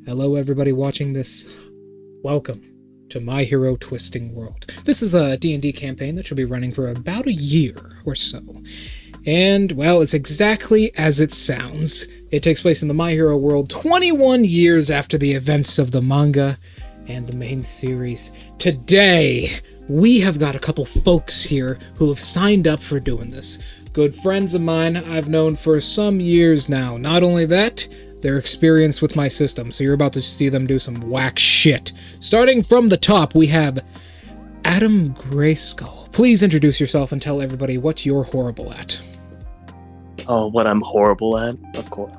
Hello everybody watching this. Welcome to My Hero Twisting World. This is a D&D campaign that should be running for about a year or so. And, well, it's exactly as it sounds. It takes place in the My Hero world 21 years after the events of the manga and the main series. Today, we have got a couple folks here who have signed up for doing this. Good friends of mine I've known for some years now. Not only that, they're experienced with my system, so you're about to see them do some whack shit. Starting from the top, we have Adam Grayskull. Please introduce yourself and tell everybody what you're horrible at. Oh, what I'm horrible at? Of course.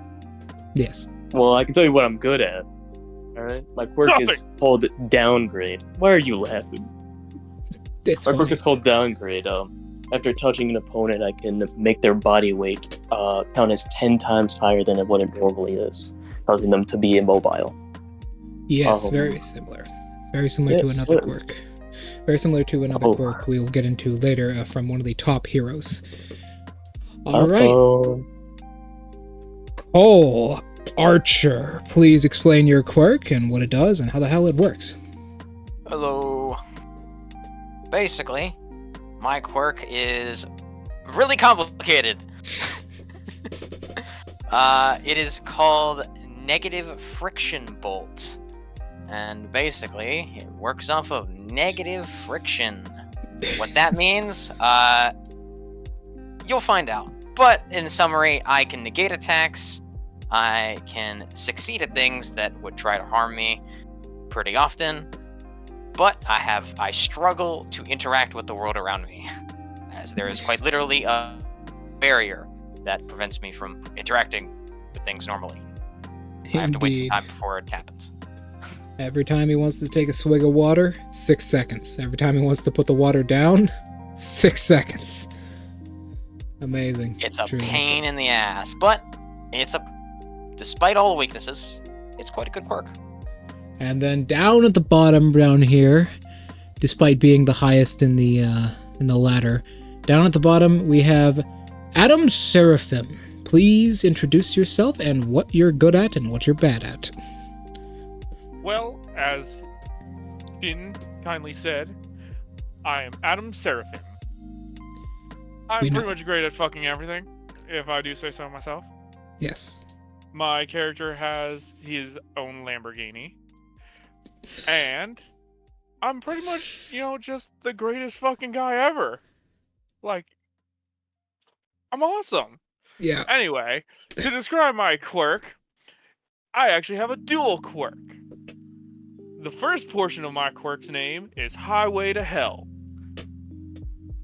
Yes. Well, I can tell you what I'm good at. Alright? My quirk is called Downgrade. Why are you laughing? It's My funny. quirk is called Downgrade. After touching an opponent, I can make their body weight count as 10 times higher than what it normally is, causing them to be immobile. Yes, very similar. Very similar to another quirk. Very similar to another quirk we will get into later from one of the top heroes. Alright. Cole Archer, please explain your quirk and what it does and how the hell it works. Hello. Basically, my quirk is really complicated. It is called Negative Friction Bolt. And basically, it works off of negative friction. What that means, you'll find out. But in summary, I can negate attacks, I can succeed at things that would try to harm me pretty often, but I struggle to interact with the world around me, as there is quite literally a barrier that prevents me from interacting with things normally. I have to wait some time before it happens. Every time he wants to take a swig of water, 6 seconds. Every time he wants to put the water down, 6 seconds. Amazing. It's a pain in the ass, but despite all the weaknesses, it's quite a good quirk. And then down at the bottom down here, despite being the highest in the ladder, down at the bottom we have Adam Seraphim. Please introduce yourself and what you're good at and what you're bad at. Well, as Jin kindly said, I am Adam Seraphim. I'm pretty much great at fucking everything, if I do say so myself. Yes. My character has his own Lamborghini. And I'm pretty much, just the greatest fucking guy ever. Like, I'm awesome. Yeah. Anyway, to describe my quirk, I actually have a dual quirk. The first portion of my quirk's name is Highway to Hell.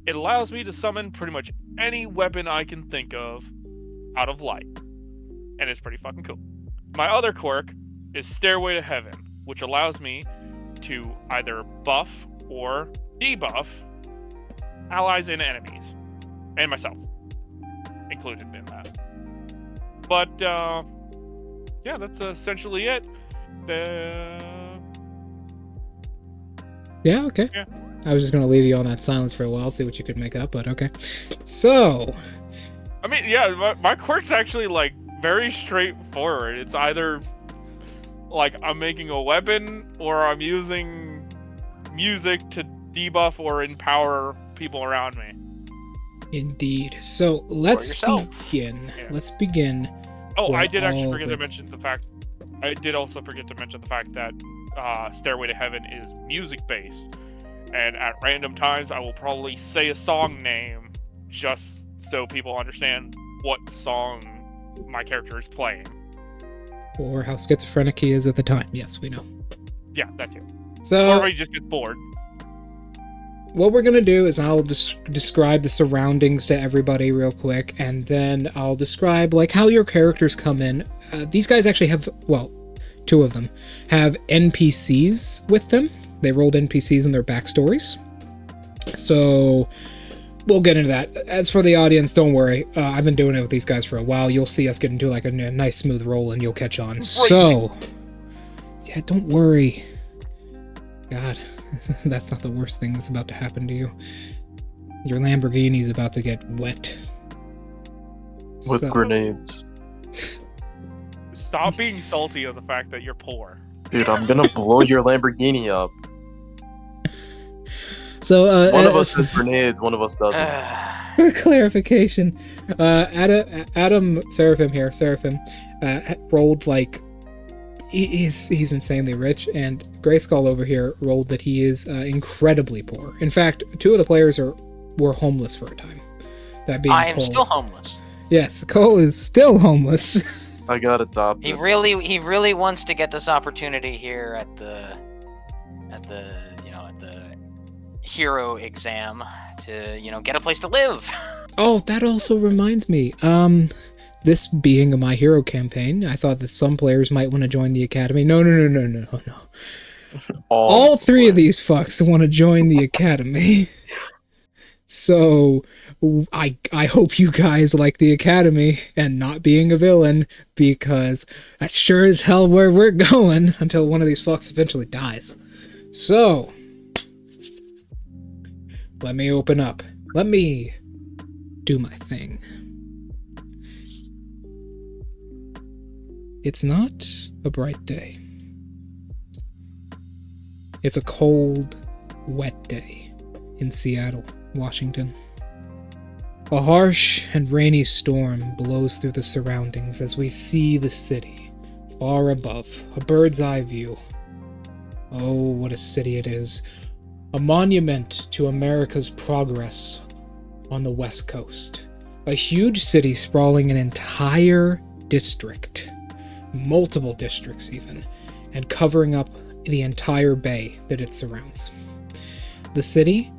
It allows me to summon pretty much any weapon I can think of out of light. And it's pretty fucking cool. My other quirk is Stairway to Heaven, which allows me to either buff or debuff allies and enemies. And myself. Included in that. But, yeah, that's essentially it. Yeah, okay. Yeah. I was just going to leave you on that silence for a while, see what you could make up, but okay. So... I mean, yeah, my quirk's actually, very straightforward. It's either, I'm making a weapon, or I'm using music to debuff or empower people around me. Indeed. So, let's begin. Yeah. Let's begin. Oh, I did actually forget to mention the fact... I did also forget to mention the fact that Stairway to Heaven is music-based. And at random times, I will probably say a song name just so people understand what song my character is playing. Or how schizophrenic he is at the time. Yes, we know. Yeah, that too. So, or he just gets bored. What we're going to do is I'll describe the surroundings to everybody real quick, and then I'll describe how your characters come in. These guys actually have, two of them, have NPCs with them. They rolled NPCs in their backstories. So, we'll get into that. As for the audience, don't worry. I've been doing it with these guys for a while. You'll see us get into a nice smooth roll and you'll catch on. So, yeah, don't worry. God, that's not the worst thing that's about to happen to you. Your Lamborghini's about to get wet. With grenades. Stop being salty of the fact that you're poor. Dude, I'm gonna blow your Lamborghini up. So, One of us has grenades, one of us doesn't. for clarification, Adam Seraphim here, rolled like he's insanely rich, and Grayskull over here rolled that he is incredibly poor. In fact, two of the players were homeless for a time. That being I am Cole. still homeless. Yes, Cole is still homeless. I got adopted. He really wants to get this opportunity here at the hero exam to get a place to live. Oh, that also reminds me. This being a My Hero campaign, I thought that some players might want to join the academy. No. All three of these fucks want to join the academy. So I hope you guys like the academy and not being a villain, because that's sure as hell where we're going until one of these fucks eventually dies. So let me open up. Let me do my thing. It's not a bright day. It's a cold, wet day in Seattle, Washington. A harsh and rainy storm blows through the surroundings as we see the city far above, a bird's eye view. Oh, what a city it is. A monument to America's progress on the West Coast. A huge city sprawling an entire district. Multiple districts even, and covering up the entire bay that it surrounds. The city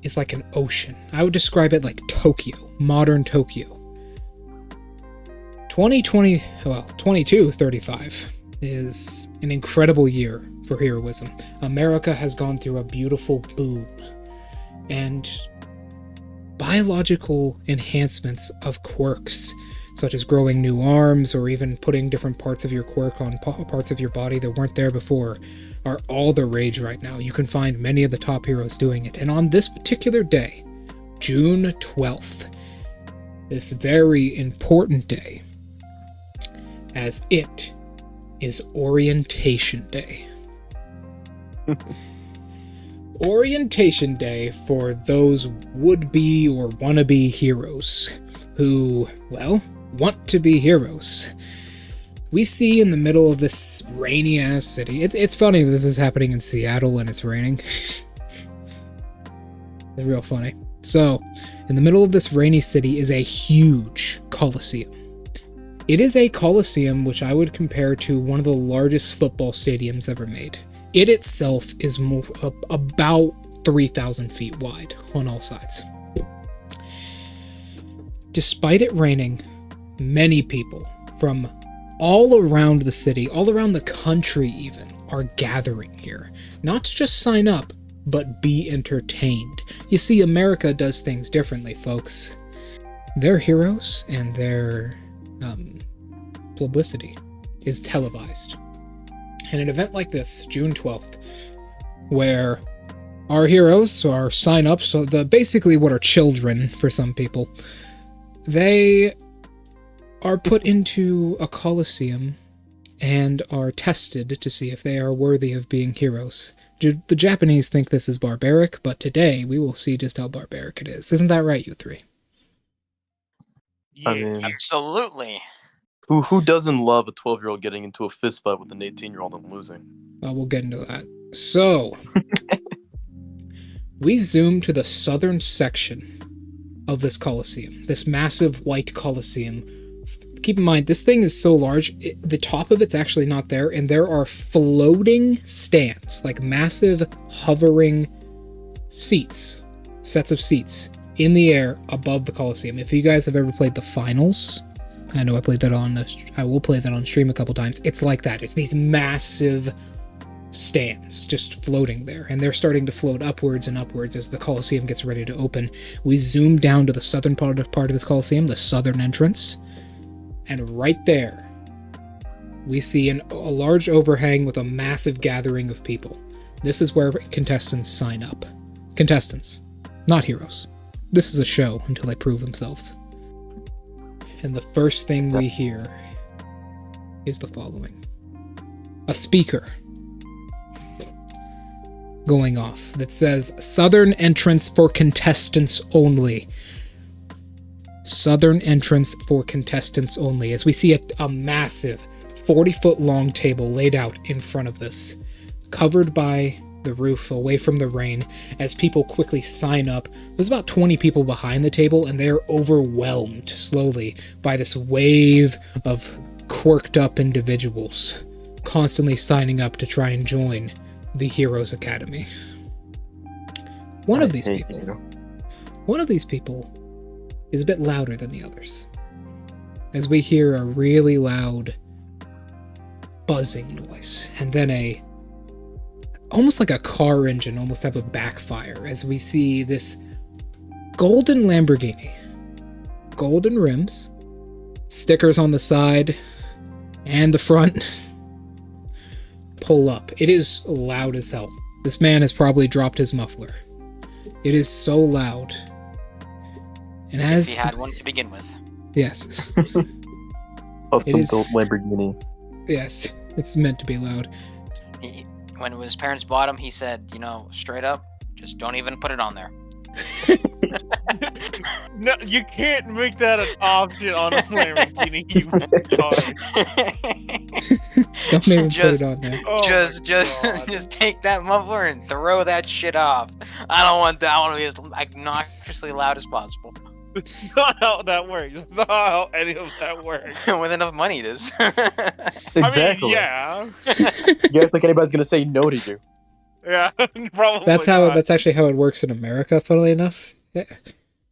is like an ocean. I would describe it like Tokyo, modern Tokyo. 2235 is an incredible year for heroism. America has gone through a beautiful boom, and biological enhancements of quirks, such as growing new arms or even putting different parts of your quirk on parts of your body that weren't there before, are all the rage right now. You can find many of the top heroes doing it. And on this particular day, June 12th, this very important day, as it is Orientation Day. Orientation Day for those would-be or wannabe heroes who, well, want to be heroes. We see in the middle of this rainy-ass city, it's funny that this is happening in Seattle and it's raining. It's real funny. So, in the middle of this rainy city is a huge coliseum. It is a coliseum which I would compare to one of the largest football stadiums ever made. It itself is about 3,000 feet wide on all sides. Despite it raining, many people from all around the city, all around the country even, are gathering here. Not to just sign up, but be entertained. You see, America does things differently, folks. Their heroes and their publicity is televised. And an event like this, June 12th, where our heroes, our sign-ups, so basically what are children for some people, they are put into a coliseum and are tested to see if they are worthy of being heroes. The Japanese think this is barbaric, but today we will see just how barbaric it is. Isn't that right, you three? Yeah. I mean, Absolutely. who doesn't love a 12-year-old getting into a fist fight with an 18-year-old and losing? We'll get into that. So, we zoom to the southern section of this coliseum, this massive white coliseum. Keep in mind, this thing is so large, the top of it's actually not there, and there are floating stands, like massive hovering seats, sets of seats, in the air above the coliseum. If you guys have ever played the finals, I know I played that I will play that on stream a couple times, it's like that. It's these massive stands just floating there, and they're starting to float upwards and upwards as the Colosseum gets ready to open. We zoom down to the southern part of this Colosseum, the southern entrance, and right there we see a large overhang with a massive gathering of people. This is where contestants sign up. Contestants, not heroes. This is a show until they prove themselves. And the first thing we hear is the following. A speaker going off that says, "Southern entrance for contestants only." Southern entrance for contestants only. As we see a massive 40-foot long table laid out in front of this, covered by the roof, away from the rain, as people quickly sign up. There's about 20 people behind the table, and they're overwhelmed slowly by this wave of quirked up individuals constantly signing up to try and join the Heroes Academy. One of these people is a bit louder than the others, as we hear a really loud buzzing noise, and then almost like a car engine almost have a backfire, as we see this golden Lamborghini, golden rims, stickers on the side and the front, pull up. It is loud as hell. This man has probably dropped his muffler. It is so loud. And as he had one to begin with. Yes. Custom built Lamborghini. Yes, it's meant to be loud. When his parents bought him, he said, straight up, just don't even put it on there. No, you can't make that an option on a Lamborghini. You Don't even put it on there. Oh just take that muffler and throw that shit off. I don't want that. I want to be as obnoxiously loud as possible. It's not how that works. It's not how any of that works. With enough money, it is. Exactly. I mean, yeah. You act like anybody's gonna say no to you. Yeah, probably. That's actually how it works in America, funnily enough. Yeah.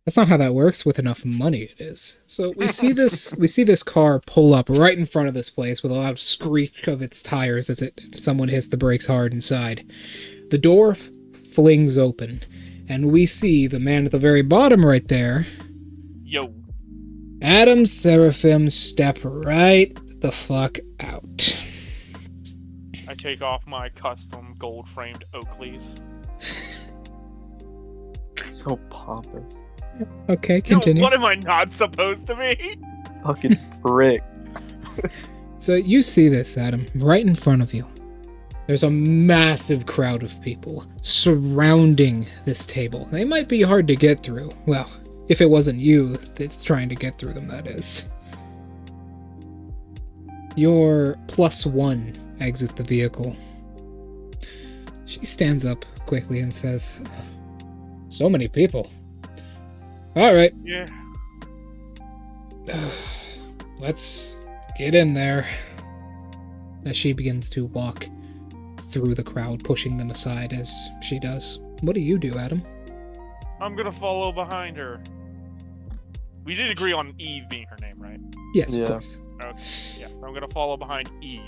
That's not how that works. With enough money, it is. So we see this car pull up right in front of this place with a loud screech of its tires as someone hits the brakes hard inside. The door flings open, and we see the man at the very bottom right there. Yo. Adam Seraphim step right the fuck out. I take off my custom gold-framed Oakleys. So pompous. Okay, continue. What am I not supposed to be? Fucking prick. So you see this, Adam, right in front of you. There's a massive crowd of people surrounding this table. They might be hard to get through. Well, if it wasn't you that's trying to get through them, that is. Your +1 exits the vehicle. She stands up quickly and says, "So many people. All right. Yeah. Let's get in there." As she begins to walk through the crowd, pushing them aside as she does. What do you do, Adam? I'm gonna follow behind her. We did agree on Eve being her name, right? Yes, Yeah. of course. Okay. Yeah, I'm gonna follow behind Eve.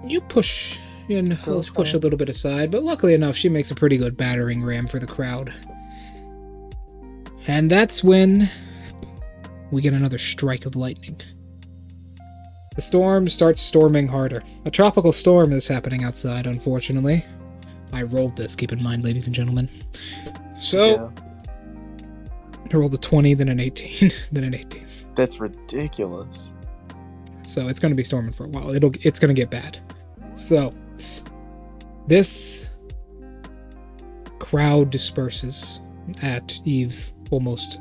You push a little bit aside, but luckily enough, she makes a pretty good battering ram for the crowd. And that's when we get another strike of lightning. The storm starts storming harder. A tropical storm is happening outside, unfortunately. I rolled this, keep in mind, ladies and gentlemen. So, I rolled a 20, then an 18, then an 18. That's ridiculous. So it's going to be storming for a while. It's going to get bad. So, this crowd disperses at Eve's almost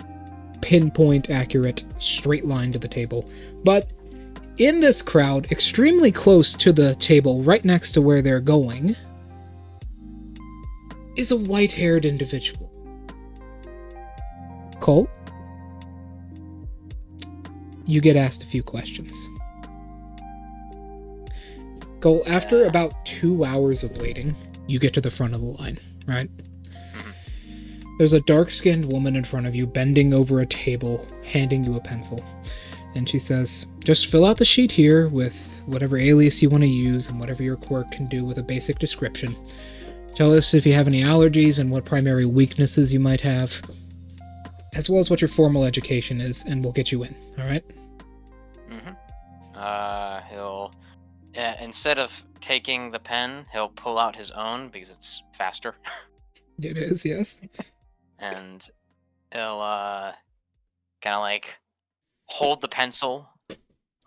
pinpoint accurate straight line to the table. But in this crowd, extremely close to the table, right next to where they're going, is a white-haired individual. Colt, you get asked a few questions. Colt, after about 2 hours of waiting, you get to the front of the line, right? There's a dark-skinned woman in front of you, bending over a table, handing you a pencil. And she says, "Just fill out the sheet here with whatever alias you want to use and whatever your quirk can do with a basic description. Tell us if you have any allergies and what primary weaknesses you might have, as well as what your formal education is, and we'll get you in, alright?" He'll, instead of taking the pen, he'll pull out his own because it's faster. It is, yes. And he'll, kind of hold the pencil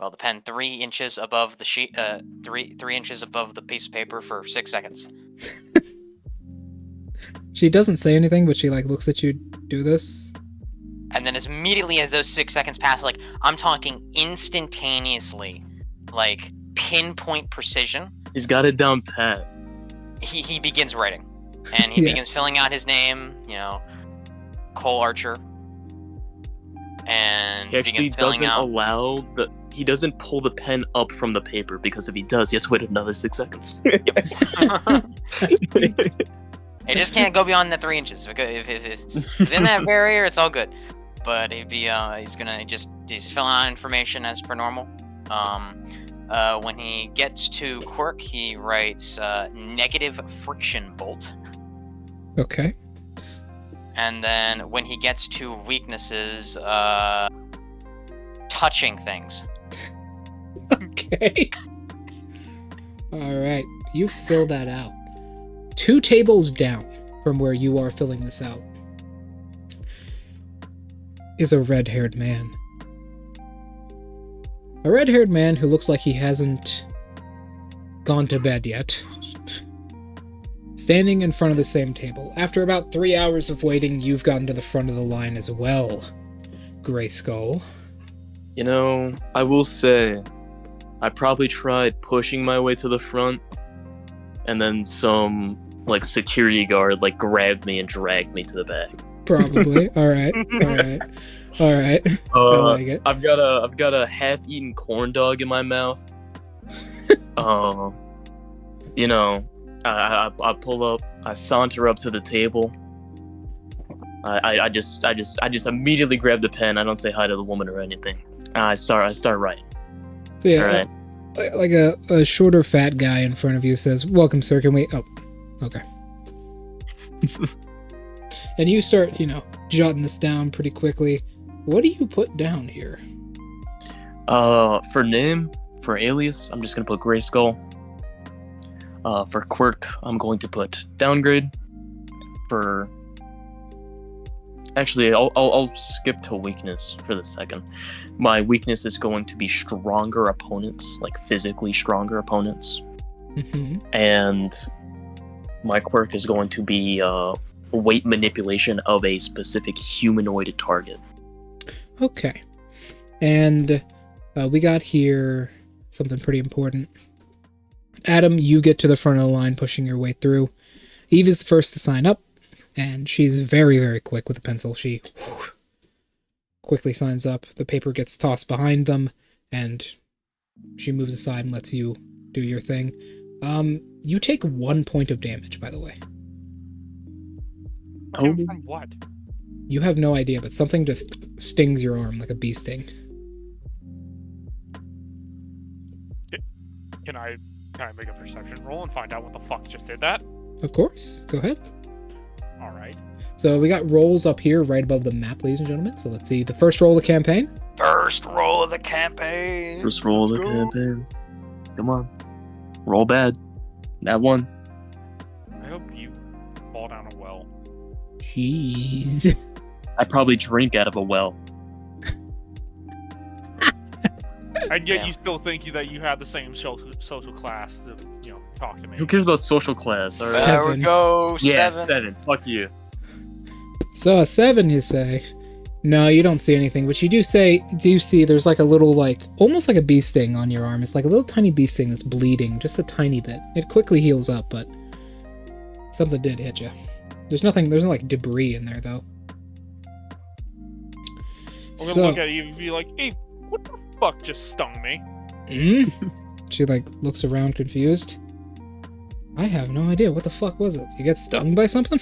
Well, the pen 3 inches above the sheet, 3 inches above the piece of paper for 6 seconds. She doesn't say anything, but she like looks at you do this. And then as immediately as those 6 seconds pass, like I'm talking instantaneously, like pinpoint precision. He's got it down pat. He begins writing, and he begins filling out his name. Cole Archer. And He actually doesn't allow he doesn't pull the pen up from the paper, because if he does, he has to wait another 6 seconds. It just can't go beyond the 3 inches, because if it's within that barrier, it's all good. But he's filling out information as per normal. When he gets to quirk, he writes negative friction bolt. Okay. And then when he gets to weaknesses, touching things. Okay. All right. You fill that out. 2 tables down from where you are filling this out is a red-haired man. A red-haired man who looks like he hasn't gone to bed yet. Standing in front of the same table. After about 3 hours of waiting, you've gotten to the front of the line as well, Gray Skull. I will say, I probably tried pushing my way to the front, and then some, security guard, grabbed me and dragged me to the back. Probably. Alright. I like it. I've got a half-eaten corn dog in my mouth. I pull up, I saunter up to the table. I just immediately grab the pen. I don't say hi to the woman or anything. I start writing. So yeah, All right. Like a shorter fat guy in front of you says, "Welcome, sir. Can we?" Oh, okay. And you start, jotting this down pretty quickly. What do you put down here? For name, for alias, I'm just gonna put Gray Skull. For quirk, I'm going to put downgrade. Actually, I'll skip to weakness for the second. My weakness is going to be stronger opponents, physically stronger opponents. Mm-hmm. And my quirk is going to be weight manipulation of a specific humanoid target. Okay. And we got here something pretty important. Adam, you get to the front of the line, pushing your way through. Eve is the first to sign up, and she's very, very quick with a pencil. She quickly signs up. The paper gets tossed behind them, and she moves aside and lets you do your thing. You take 1 point of damage, by the way. From what? You have no idea, but something just stings your arm like a bee sting. Can I make a perception roll and find out what the fuck just did that? Of course. Go ahead. All right. So we got rolls up here right above the map, ladies and gentlemen. So let's see. The first roll of the campaign. First roll of the campaign. First roll of the campaign. Come on. Roll bad. That one. I hope you fall down a well. Jeez. I probably drink out of a well. And yet you still think that you have the same social class to, talk to me. Who cares about social class? All right. There we go. Yeah, 7. 7. Fuck you. So a 7, you say. No, you don't see anything, but you do see there's a little, almost like a bee sting on your arm. It's like a little tiny bee sting that's bleeding, just a tiny bit. It quickly heals up, but something did hit you. There's no debris in there, though. I'm gonna look at you and be like, hey, what the fuck just stung me? She, looks around confused. I have no idea. What the fuck was it? You get stung by something?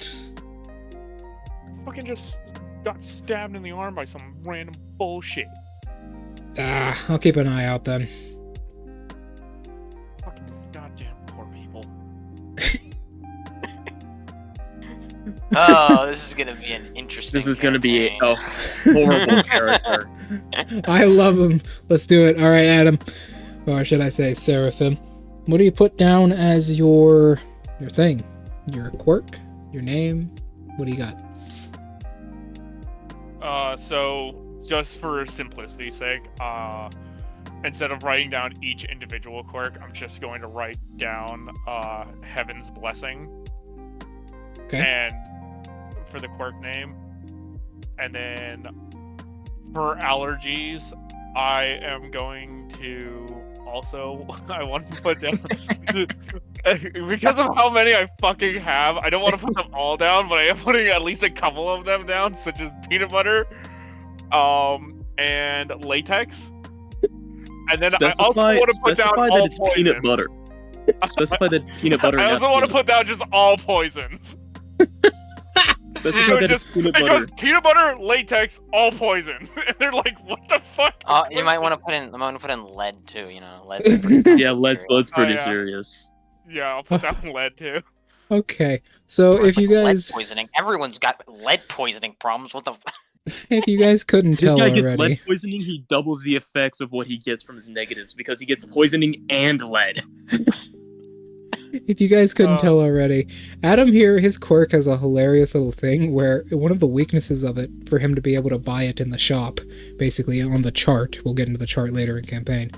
Fucking just got stabbed in the arm by some random bullshit. I'll keep an eye out then. Fucking goddamn poor people. Oh, this is gonna be an interesting. This is going to be campaign. a horrible character. I love him. Let's do it. All right, Adam. Or should I say Seraphim. What do you put down as your thing? Your quirk? Your name? What do you got? So just for simplicity's sake, instead of writing down each individual quirk, I'm just going to write down Heaven's Blessing. Okay. And for the quirk name. And then for allergies, I am going to also, I want to put down, because of how many I fucking have, I don't want to put them all down, but I am putting at least a couple of them down, such as peanut butter, and latex. And then I also want to put down all poisons. Peanut butter. Specify that it's peanut butter. I also want to put down just all poisons. Specify that it's peanut butter. Because peanut butter, latex, all poisons. And they're like, what the fuck? You might want to put in. I'm going to put in lead too. You know, lead's pretty yeah, lead's pretty yeah. serious. Yeah, I'll put down lead too. Okay, so if you guys, lead poisoning, everyone's got lead poisoning problems. What the? If you guys couldn't tell this guy already, gets lead poisoning. He doubles the effects of what he gets from his negatives because he gets poisoning and lead. if you guys couldn't tell already, Adam here, his quirk has a hilarious little thing where one of the weaknesses of it, for him to be able to buy it in the shop, basically on the chart, we'll get into the chart later in campaign,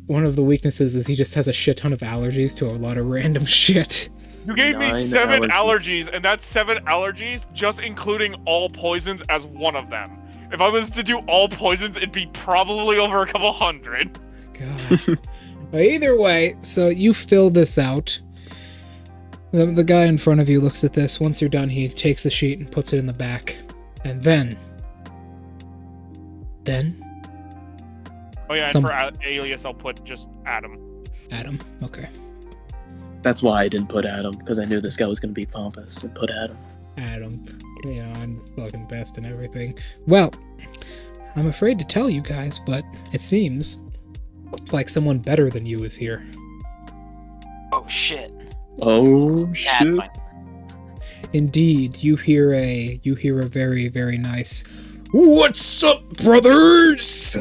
one of the weaknesses is he just has a shit ton of allergies to a lot of random shit. You gave me 7 allergies, and that's 7 allergies, just including all poisons as one of them. If I was to do all poisons, it'd be probably over a couple hundred. God. But either way, so you fill this out. The guy in front of you looks at this. Once you're done, he takes the sheet and puts it in the back. And then... Oh yeah, and for alias, I'll put just Adam. Adam, okay. That's why I didn't put Adam, because I knew this guy was going to be pompous and put Adam. Adam. You know, I'm the fucking best and everything. Well, I'm afraid to tell you guys, but it seems like someone better than you is here. Oh shit. Oh shit. That's fine. Indeed, you hear a very, very nice "What's up, brothers?"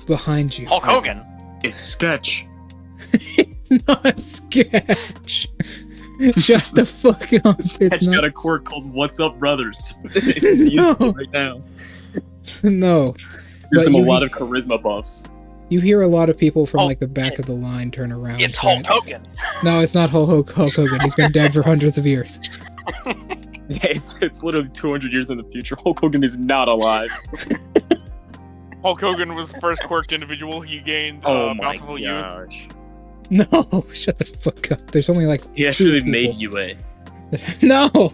behind you. Hulk Hogan. It's Sketch. Not a sketch. Shut the fuck up. Sketch got a quirk called "What's Up, Brothers." He's using it right now. No. Gives him a lot of charisma buffs. You hear a lot of people from like the back of the line turn around. It's Hulk Hogan. No, it's not Hulk Hogan. He's been dead for hundreds of years. Yeah, it's literally 200 years in the future. Hulk Hogan is not alive. Hulk Hogan was the first quirked individual. He gained bountiful youth. No, shut the fuck up. There's only like he actually made UA. No!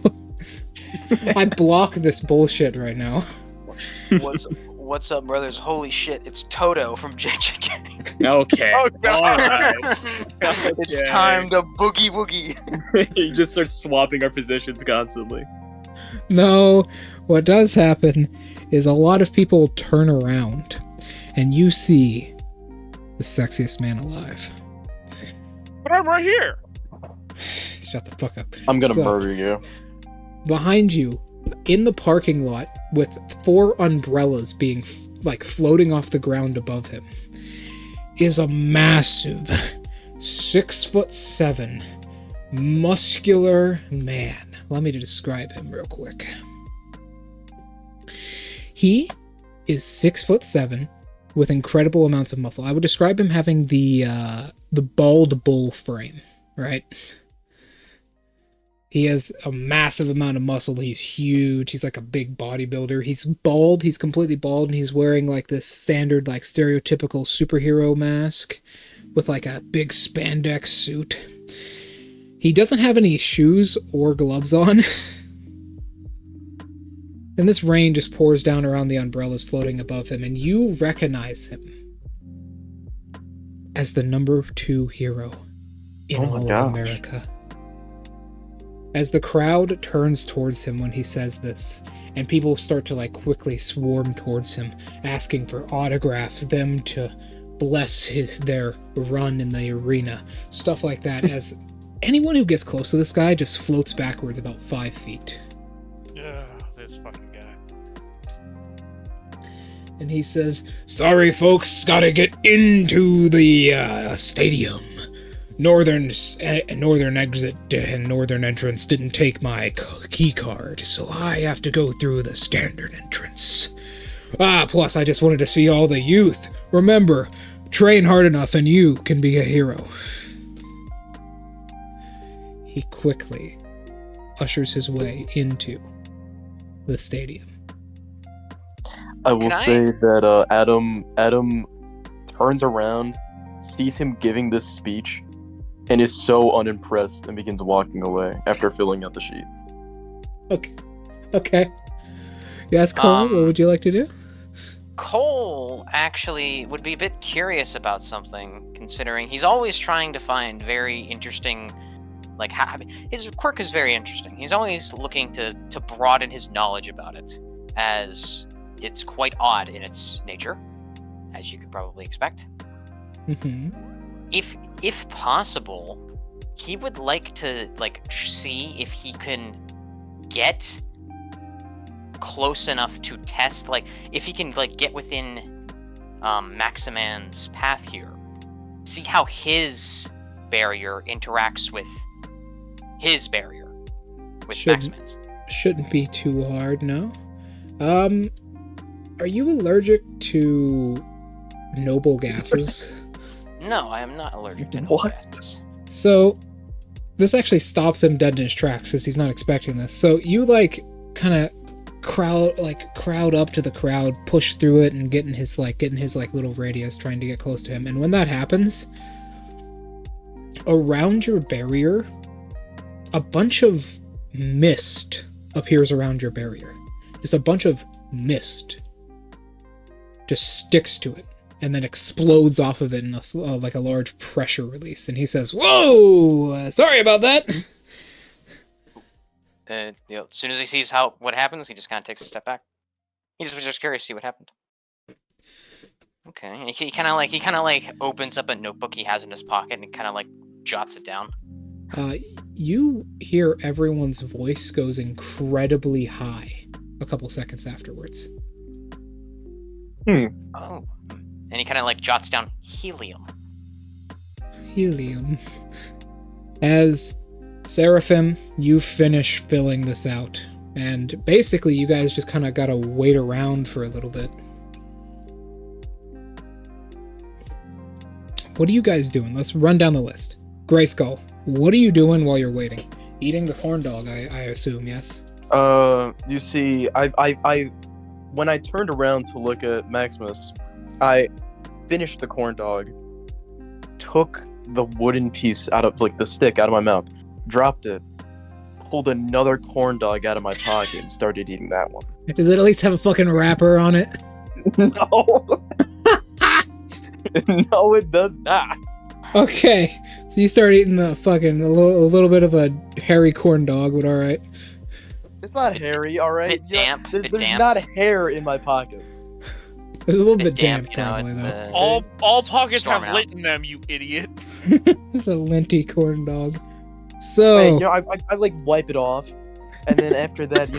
I block this bullshit right now. What's up, brothers? Holy shit, it's Toto from JJK. Okay. Oh, God. Alright. It's time to boogie woogie. He just starts swapping our positions constantly. No, what does happen is a lot of people turn around and you see the sexiest man alive. But I'm right here. Shut the fuck up. I'm gonna murder you. Behind you, in the parking lot, with 4 umbrellas being like floating off the ground above him, is a massive 6'7" muscular man. Let me describe him real quick. He is 6'7" with incredible amounts of muscle. I would describe him having the bald bull frame, right? He has a massive amount of muscle. He's huge. He's like a big bodybuilder. He's bald. He's completely bald, and he's wearing like this standard, like stereotypical superhero mask with like a big spandex suit. He doesn't have any shoes or gloves on. And this rain just pours down around the umbrellas floating above him, and you recognize him as the number 2 hero in all of America. As the crowd turns towards him when he says this, and people start to like quickly swarm towards him, asking for autographs, them to bless their run in the arena, stuff like that, as anyone who gets close to this guy just floats backwards about 5 feet. Yeah, this fucking guy. And he says, "Sorry folks, gotta get into the stadium. Northern exit and northern entrance didn't take my key card, so I have to go through the standard entrance. Plus I just wanted to see all the youth. Remember, train hard enough and you can be a hero. He quickly ushers his way into the stadium. I will say that Adam turns around, sees him giving this speech, and is so unimpressed and begins walking away after filling out the sheet. Okay. Yes, Cole, what would you like to do? Cole actually would be a bit curious about something, considering he's always trying to find very interesting, like, his quirk is very interesting. He's always looking to broaden his knowledge about it, as it's quite odd in its nature, as you could probably expect. Mm-hmm. If possible, he would like to see if he can get close enough to test, if he can get within Maximan's path here, see how his barrier interacts with his barrier with Maximan's. Shouldn't be too hard, no. Are you allergic to noble gases? No, I am not allergic to noble gases. So this actually stops him dead in his tracks because he's not expecting this. So you kind of crowd up to the crowd, push through it, and get in his little radius, trying to get close to him. And when that happens, around your barrier, a bunch of mist appears around your barrier. Just a bunch of mist just sticks to it and then explodes off of it in a large pressure release. And he says, "Whoa! Sorry about that." As soon as he sees what happens, he just kind of takes a step back. He just was just curious to see what happened. Okay, and he kind of opens up a notebook he has in his pocket and kind of jots it down. You hear everyone's voice goes incredibly high a couple seconds afterwards. Oh, and he kind of jots down helium. Helium. As Seraphim, you finish filling this out, and basically you guys just kind of gotta wait around for a little bit. What are you guys doing? Let's run down the list. Grayskull, what are you doing while you're waiting? Eating the corn dog, I assume, yes? You see, I when I turned around to look at Maximus, I finished the corn dog, took the wooden piece out of, the stick out of my mouth, dropped it, pulled another corn dog out of my pocket, and started eating that one. Does it at least have a fucking wrapper on it? No. No, it does not. Okay, so you start eating the fucking a little bit of a hairy corn dog, but alright. It's not hairy, alright? Bit damp. There's not hair in my pockets. It's a little bit damp, probably, it's though. All pockets have storming lint in them, you idiot. It's a linty corn dog. So... Hey, I wipe it off, and then after that,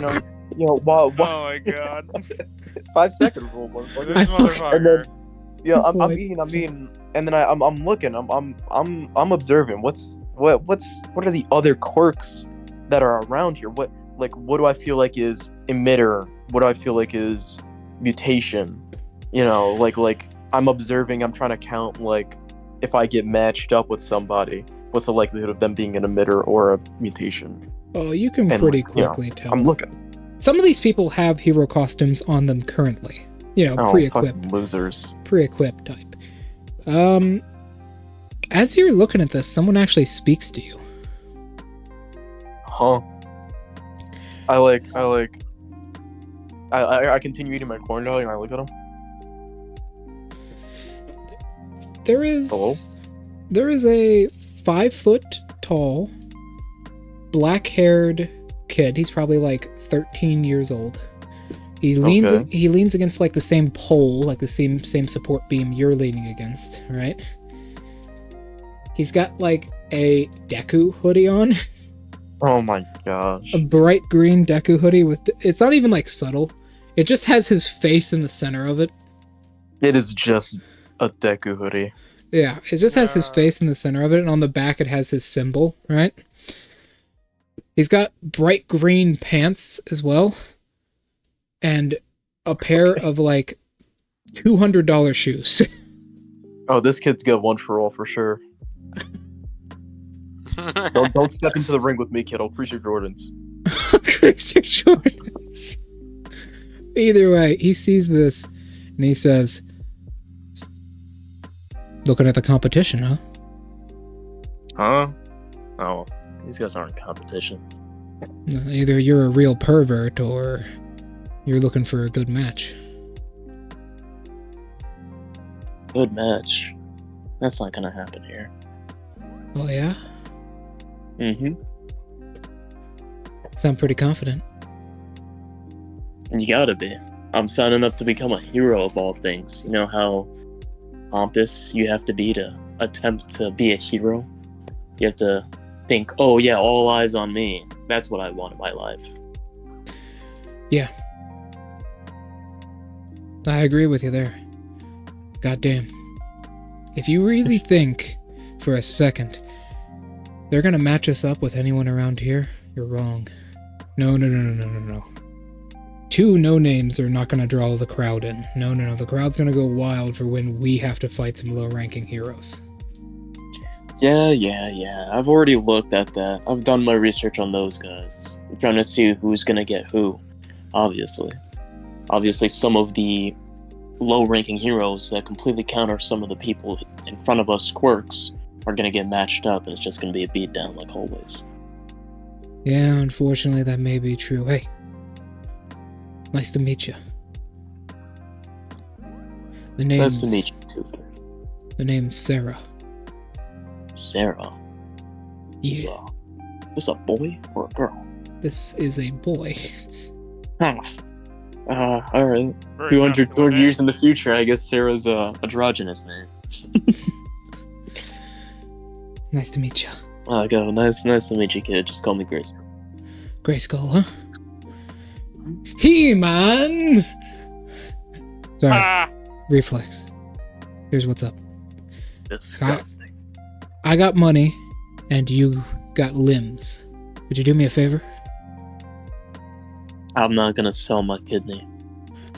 while... Oh my god. 5 second rule, motherfucker. This motherfucker. And then, I'm eating, and then I'm looking, I'm observing. What are the other quirks that are around here? What do I feel like is emitter? What do I feel like is mutation? I'm observing. I'm trying to count if I get matched up with somebody, what's the likelihood of them being an emitter or a mutation? Oh, you can pretty quickly tell. I'm looking. Some of these people have hero costumes on them currently. Pre-equipped. Losers. Pre-equipped type. As you're looking at this, someone actually speaks to you. Huh. I continue eating my corn dog and I look at him. There is a 5 foot tall, black-haired kid. He's probably 13 years old. He leans against the same pole, the same support beam you're leaning against, right? He's got a Deku hoodie on. Oh my gosh. A bright green Deku hoodie with it's not even subtle. It just has his face in the center of it. It is just a Deku hoodie. Yeah, it just has his face in the center of it, and on the back it has his symbol, right? He's got bright green pants as well, and a pair of $200 shoes. Oh, this kid's got one for all for sure. Don't step into the ring with me, kid. I'll crease your Jordans. Crease your Jordans. Either way, he sees this and he says, "Looking at the competition, huh?" Huh? Oh, these guys aren't in competition. Either you're a real pervert or you're looking for a good match. Good match. That's not gonna happen here. Oh, yeah? Mm-hmm. Sound pretty confident. You gotta be. I'm signing up to become a hero of all things. You know how pompous you have to be to attempt to be a hero? You have to think, oh yeah, all eyes on me. That's what I want in my life. Yeah. I agree with you there. Goddamn. If you really think for a second they're gonna match us up with anyone around here, you're wrong. No. 2 no-names are not gonna draw the crowd in. No. The crowd's gonna go wild for when we have to fight some low-ranking heroes. Yeah. I've already looked at that. I've done my research on those guys. I'm trying to see who's gonna get who, obviously. Obviously, some of the low-ranking heroes that completely counter some of the people in front of us quirks are gonna get matched up, and it's just gonna be a beatdown like always. Yeah, unfortunately that may be true. Hey. Nice to meet you. Nice to meet you too. The name's Sarah. Sarah? Yeah. Is this a boy or a girl? This is a boy. Huh. Alright. Very 200 masculine years in the future, I guess Sarah's androgynous, man. Nice to meet you. Nice to meet you, kid. Just call me Grace. Grayskull, huh? He-Man! Sorry. Ah! Reflex. Here's what's up. Disgusting. I got money, and you got limbs. Would you do me a favor? I'm not gonna sell my kidney.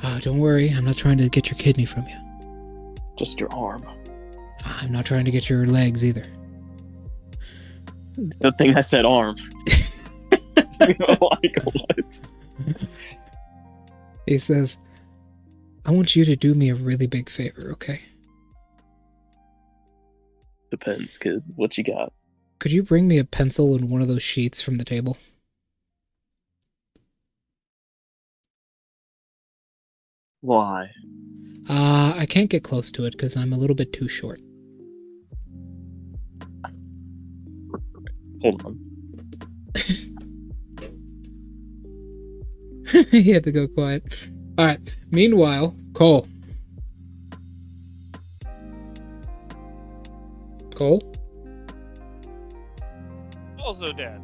Oh, don't worry. I'm not trying to get your kidney from you. Just your arm. I'm not trying to get your legs either. Good thing I said arm. Like, what? He says, I want you to do me a really big favor, okay? Depends, kid. What you got? Could you bring me a pencil and one of those sheets from the table? Why? I can't get close to it because I'm a little bit too short. Hold on. He had to go quiet. Alright, meanwhile, Cole. Cole? Also dead.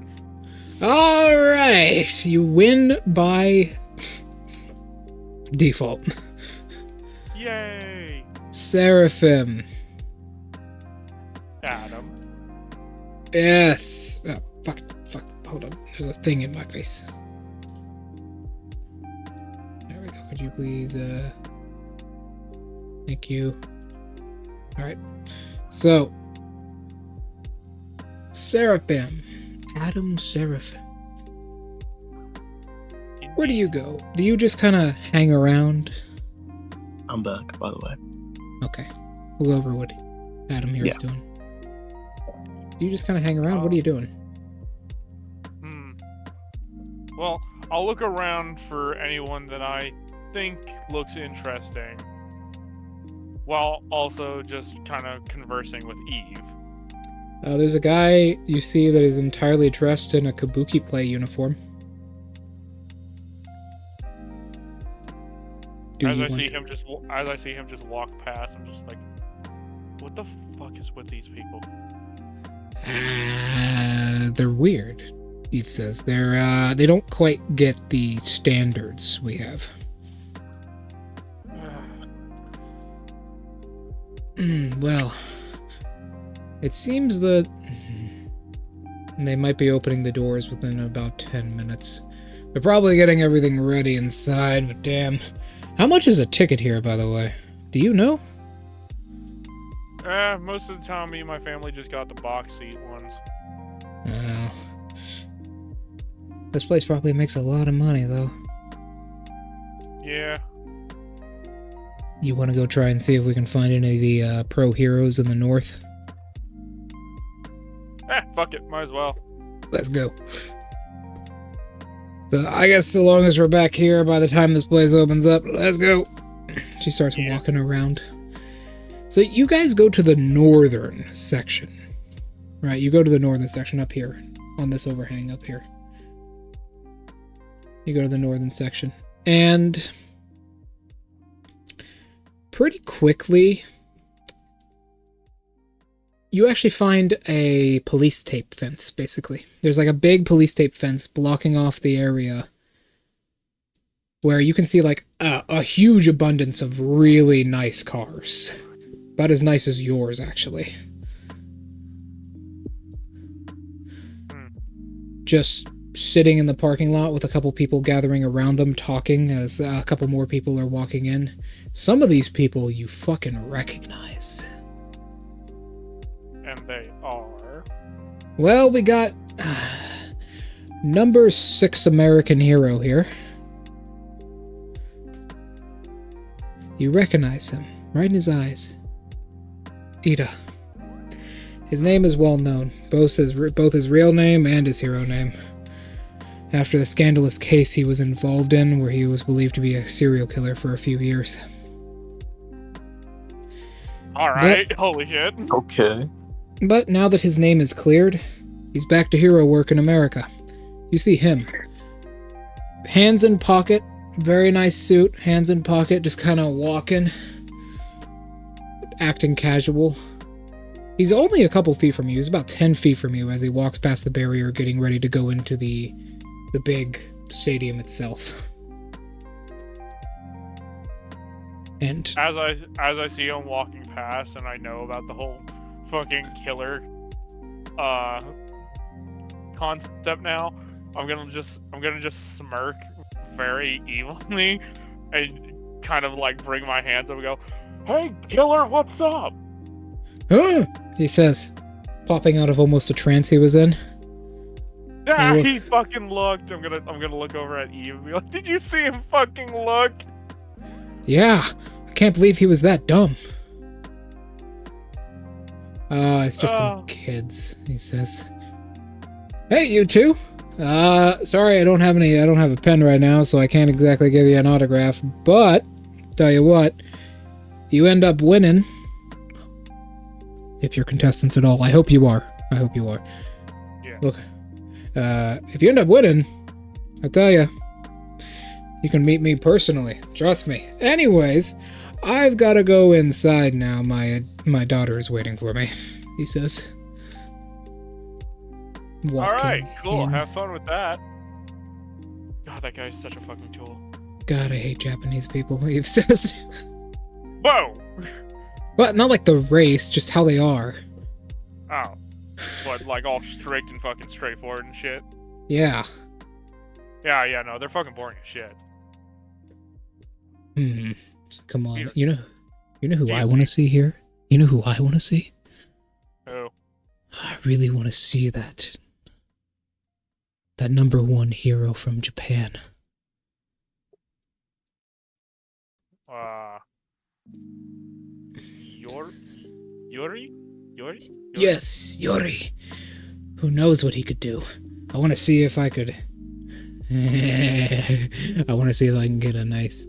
Alright, you win by default. Yay! Seraphim. Adam. Yes. Oh, fuck, hold on. There's a thing in my face. There we go. Could you please, thank you. Alright. So, Seraphim. Adam Seraphim. Where do you go? Do you just kind of hang around? I'm back, by the way. Okay. We'll go over what Adam here is doing. Do you just kind of hang around? What are you doing? Well, I'll look around for anyone that I think looks interesting, while also just kind of conversing with Eve. There's a guy you see that is entirely dressed in a kabuki play uniform. As I see him just walk past, I'm just like, what the fuck is with these people? They're weird, Eve says. They don't quite get the standards we have. Well, it seems that they might be opening the doors within about 10 minutes. They're probably getting everything ready inside, but damn. How much is a ticket here, by the way? Do you know? Most of the time, me and my family just got the box seat ones. Oh. This place probably makes a lot of money, though. Yeah. You want to go try and see if we can find any of the pro heroes in the north? Fuck it. Might as well. Let's go. So I guess so long as we're back here by the time this place opens up, let's go. She starts walking around. So you guys go to the northern section. Right, you go to the northern section up here. On this overhang up here. You go to the northern section. And pretty quickly, you actually find a police tape fence, basically. There's like a big police tape fence blocking off the area where you can see like a huge abundance of really nice cars. About as nice as yours, actually. Just sitting in the parking lot with a couple people gathering around them talking as a couple more people are walking in. Some of these people you fucking recognize. And they are... Well, we got number 6 American hero here. You recognize him, right in his eyes. Ida. His name is well known, both his real name and his hero name. After the scandalous case he was involved in, where he was believed to be a serial killer for a few years. Alright, holy shit. Okay. But now that his name is cleared, he's back to hero work in America. You see him. Hands in pocket, very nice suit, hands in pocket, just kind of walking. Acting casual. He's only a couple feet from you. He's about 10 feet from you as he walks past the barrier, getting ready to go into the big stadium itself. And As I see him walking past, and I know about the whole fucking killer concept now, I'm gonna just smirk very evilly and kind of like bring my hands up and go, "Hey, killer, what's up?" "Huh," he says, popping out of almost a trance he was in. Yeah, he fucking looked. I'm gonna look over at Eve and be like, "Did you see him fucking look?" Yeah, I can't believe he was that dumb. It's just some kids, he says. Hey, you two. Sorry, I don't have a pen right now, so I can't exactly give you an autograph, but tell you what, you end up winning. If you're contestants at all, I hope you are. Yeah. Look, if you end up winning, I tell you, you can meet me personally. Trust me. Anyways, I've got to go inside now. My daughter is waiting for me, he says. Alright, cool. in. Have fun with that. God, that guy's such a fucking tool. God, I hate Japanese people, he says. Whoa! But not like the race, just how they are. Oh. What, like all strict and fucking straightforward and shit? Yeah. Yeah, no, they're fucking boring as shit. Come on. Peter. You know who I want to see here? You know who I want to see? Oh. I really want to see that number 1 hero from Japan. Yuri? Yes, Yuri. Who knows what he could do? I want to see if I could... I want to see if I can get a nice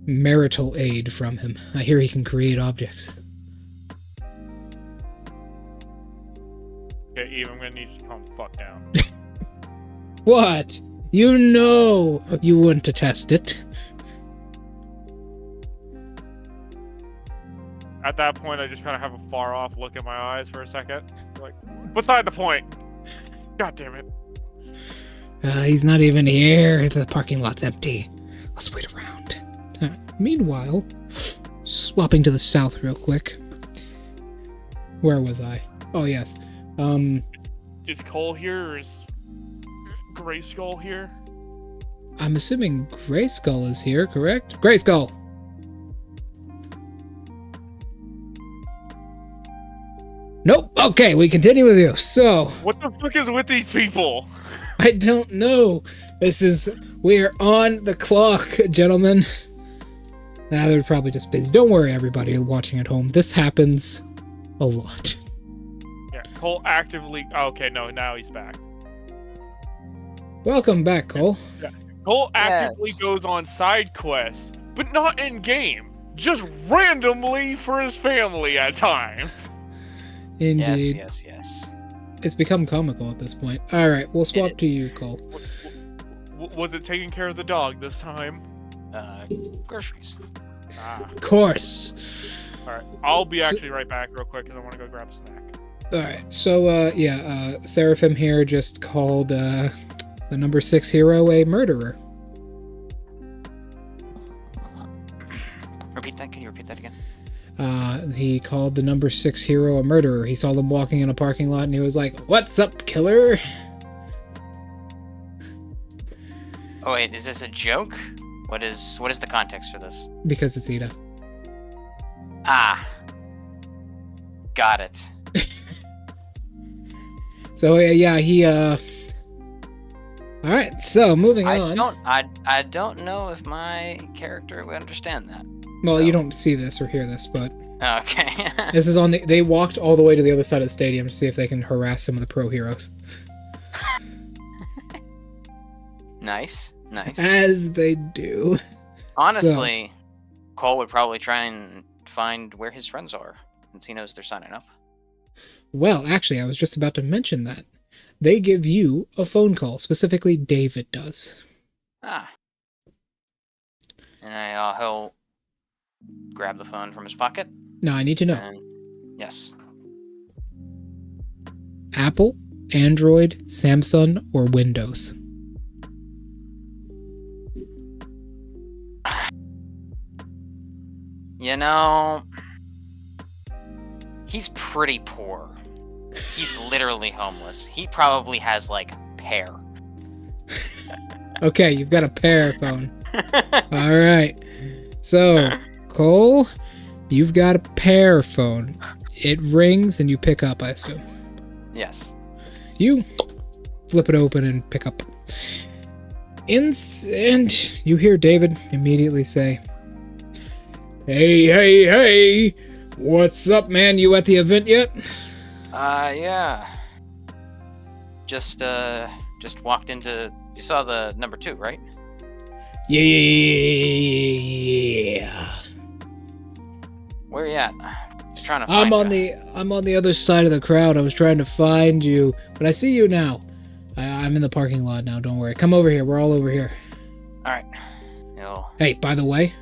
marital aid from him. I hear he can create objects. Okay, Eve, I'm gonna need you to calm the fuck down. What? You know you want to test it. At that point, I just kind of have a far-off look in my eyes for a second. Like, beside the point. God damn it. He's not even here. The parking lot's empty. Let's wait around. Meanwhile, swapping to the south real quick. Where was I? Oh, yes. Is Cole here, or is Gray Skull here? I'm assuming Grayskull is here, correct? Grayskull! Nope. Okay, we continue with you. So, What the fuck is with these people? I don't know. We're on the clock, gentlemen. Nah, they're probably just busy. Don't worry, everybody watching at home. This happens a lot. Yeah, Cole actively. Okay, no, now he's back. Welcome back, Cole. Cole actively goes on side quests, but not in game. Just randomly for his family at times. Indeed. Yes. It's become comical at this point. Alright, we'll swap to you, Cole. Was it taking care of the dog this time? Groceries. Of course. Alright, I'll be actually right back real quick because I want to go grab a snack. Alright, so, Seraphim here just called, the number 6 hero a murderer. Repeat that. Can you repeat that again? He called the number 6 hero a murderer. He saw them walking in a parking lot and he was like, "What's up, killer?" Oh wait, is this a joke? What is the context for this? Because it's Ida. Ah. Got it. So, he, Alright, so, moving on. I don't know if my character would understand that. Well, you don't see this or hear this, but... Okay. This is on the... They walked all the way to the other side of the stadium to see if they can harass some of the pro heroes. Nice. As they do. Honestly, Cole would probably try and find where his friends are, since he knows they're signing up. Well, actually, I was just about to mention that. They give you a phone call. Specifically, David does. Ah. And he'll grab the phone from his pocket. No, I need to know. And, yes. Apple, Android, Samsung, or Windows? You know, he's pretty poor. He's literally homeless. He probably has, like, Pear. Okay, you've got a Pear phone. Alright. So, Cole, you've got a Pear phone. It rings and you pick up, I assume. Yes. You flip it open and pick up. And you hear David immediately say, Hey! What's up, man? You at the event yet? Yeah. Just walked into... You saw the number 2, right? Yeah. Where you at? Trying to find I'm on the other side of the crowd. I was trying to find you, but I see you now. I'm in the parking lot now, don't worry. Come over here. We're all over here. Alright. Hey, by the way,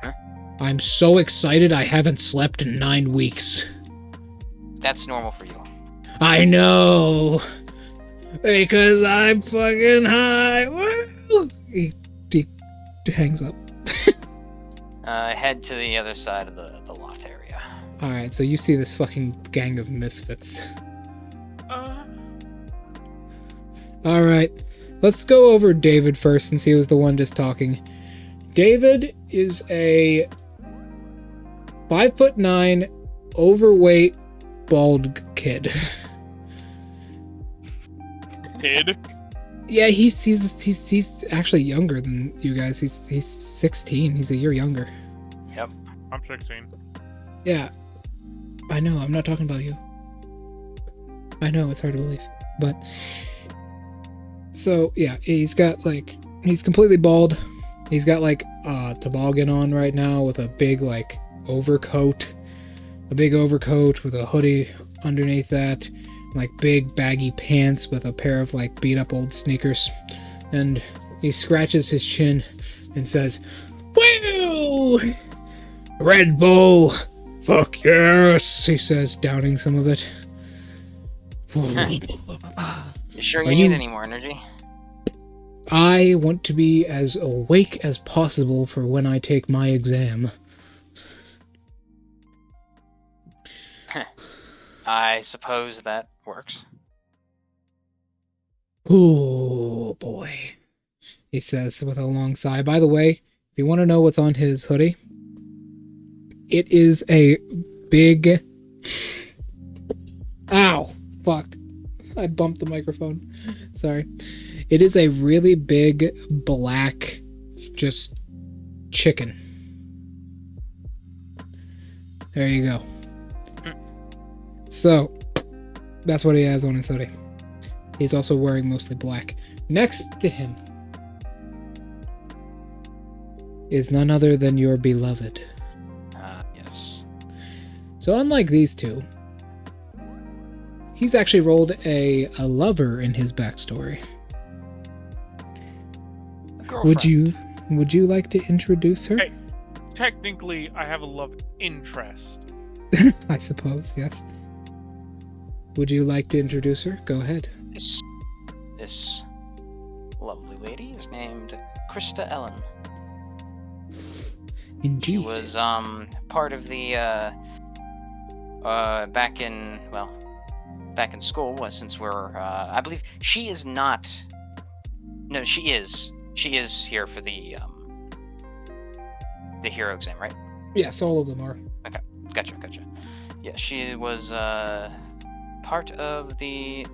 huh? I'm so excited I haven't slept in 9 weeks. That's normal for you. I know. Because I'm fucking high. Woo! He hangs up. Head to the other side of the lot area. Alright, so you see this fucking gang of misfits. Alright, let's go over David first since he was the one just talking. David is a 5'9", overweight, bald kid. Kid? Yeah, he's actually younger than you guys. He's 16. He's a year younger. Yep. I'm 16. Yeah. I know, I'm not talking about you. I know, it's hard to believe. But so yeah, he's completely bald. He's got like a toboggan on right now with a big like overcoat. A big overcoat with a hoodie underneath that. Like big baggy pants with a pair of like beat up old sneakers. And he scratches his chin and says, "Woo! Red Bull! Fuck yes!" he says, downing some of it. You sure you need any more energy? I want to be as awake as possible for when I take my exam. I suppose that works. Oh boy, he says with a long sigh. By the way, if you want to know what's on his hoodie, it is a big Fuck. I bumped the microphone. Sorry. It is a really big, black, just chicken. There you go. So, that's what he has on his hoodie. He's also wearing mostly black. Next to him is none other than your beloved. Yes. So unlike these two, he's actually rolled a lover in his backstory. A girlfriend. Would you like to introduce her? Hey. Technically, I have a love interest. I suppose, yes. Would you like to introduce her? Go ahead. This lovely lady is named Krista Ellen. Indeed. She was part of the back in school, since we're I believe she is not. No, she is here for the hero exam, right? Yes, all of them are. Okay, gotcha. Yeah, she was part of the